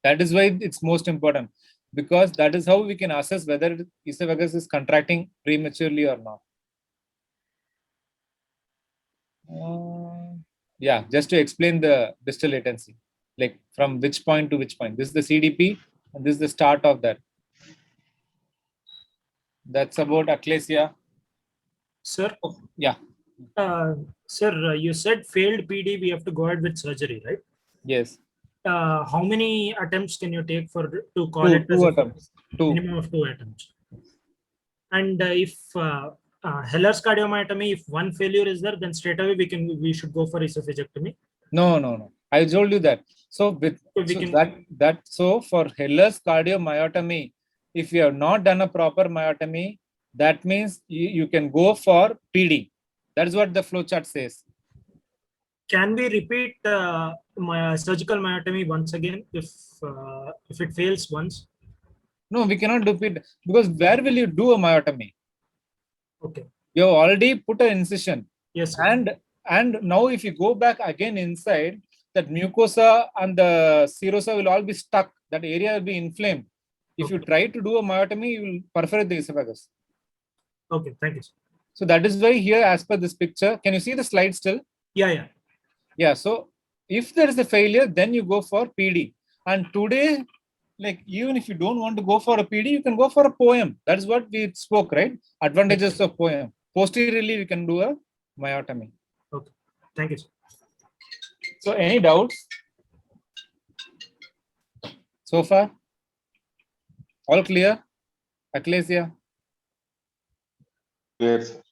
That is why it's most important, because that is how we can assess whether esophagus is contracting prematurely or not. Yeah, just to explain the distal latency, like from which point to which point. This is the CDP, and this is the start of that. That's about achalasia. Sir, Yeah. sir, you said failed PD, we have to go ahead with surgery, right? Yes. How many attempts can you take to call Two, it as two a attempts. Two. minimum of 2 attempts? And if Heller's cardiomyotomy, if one failure is there, then straight away we should go for esophagectomy. No. I told you that. So with so for Heller's cardiomyotomy, if you have not done a proper myotomy, that means you can go for PD. That is what the flowchart says. Can we repeat my surgical myotomy once again if it fails once? No, we cannot do it because where will you do a myotomy? Okay. You have already put an incision. Yes. Sir. And now if you go back again inside, that mucosa and the serosa will all be stuck. That area will be inflamed. If you try to do a myotomy, you will perforate the esophagus. Okay, thank you, sir. So that is why here, as per this picture, can you see the slide still? Yeah. So if there is a failure, then you go for PD. And today, like even if you don't want to go for a PD, you can go for a POEM. That is what we spoke, right? Advantages of POEM. Posteriorly, we can do a myotomy. Okay, thank you, sir. So any doubts so far? All clear? Achalasia? Clear, sir.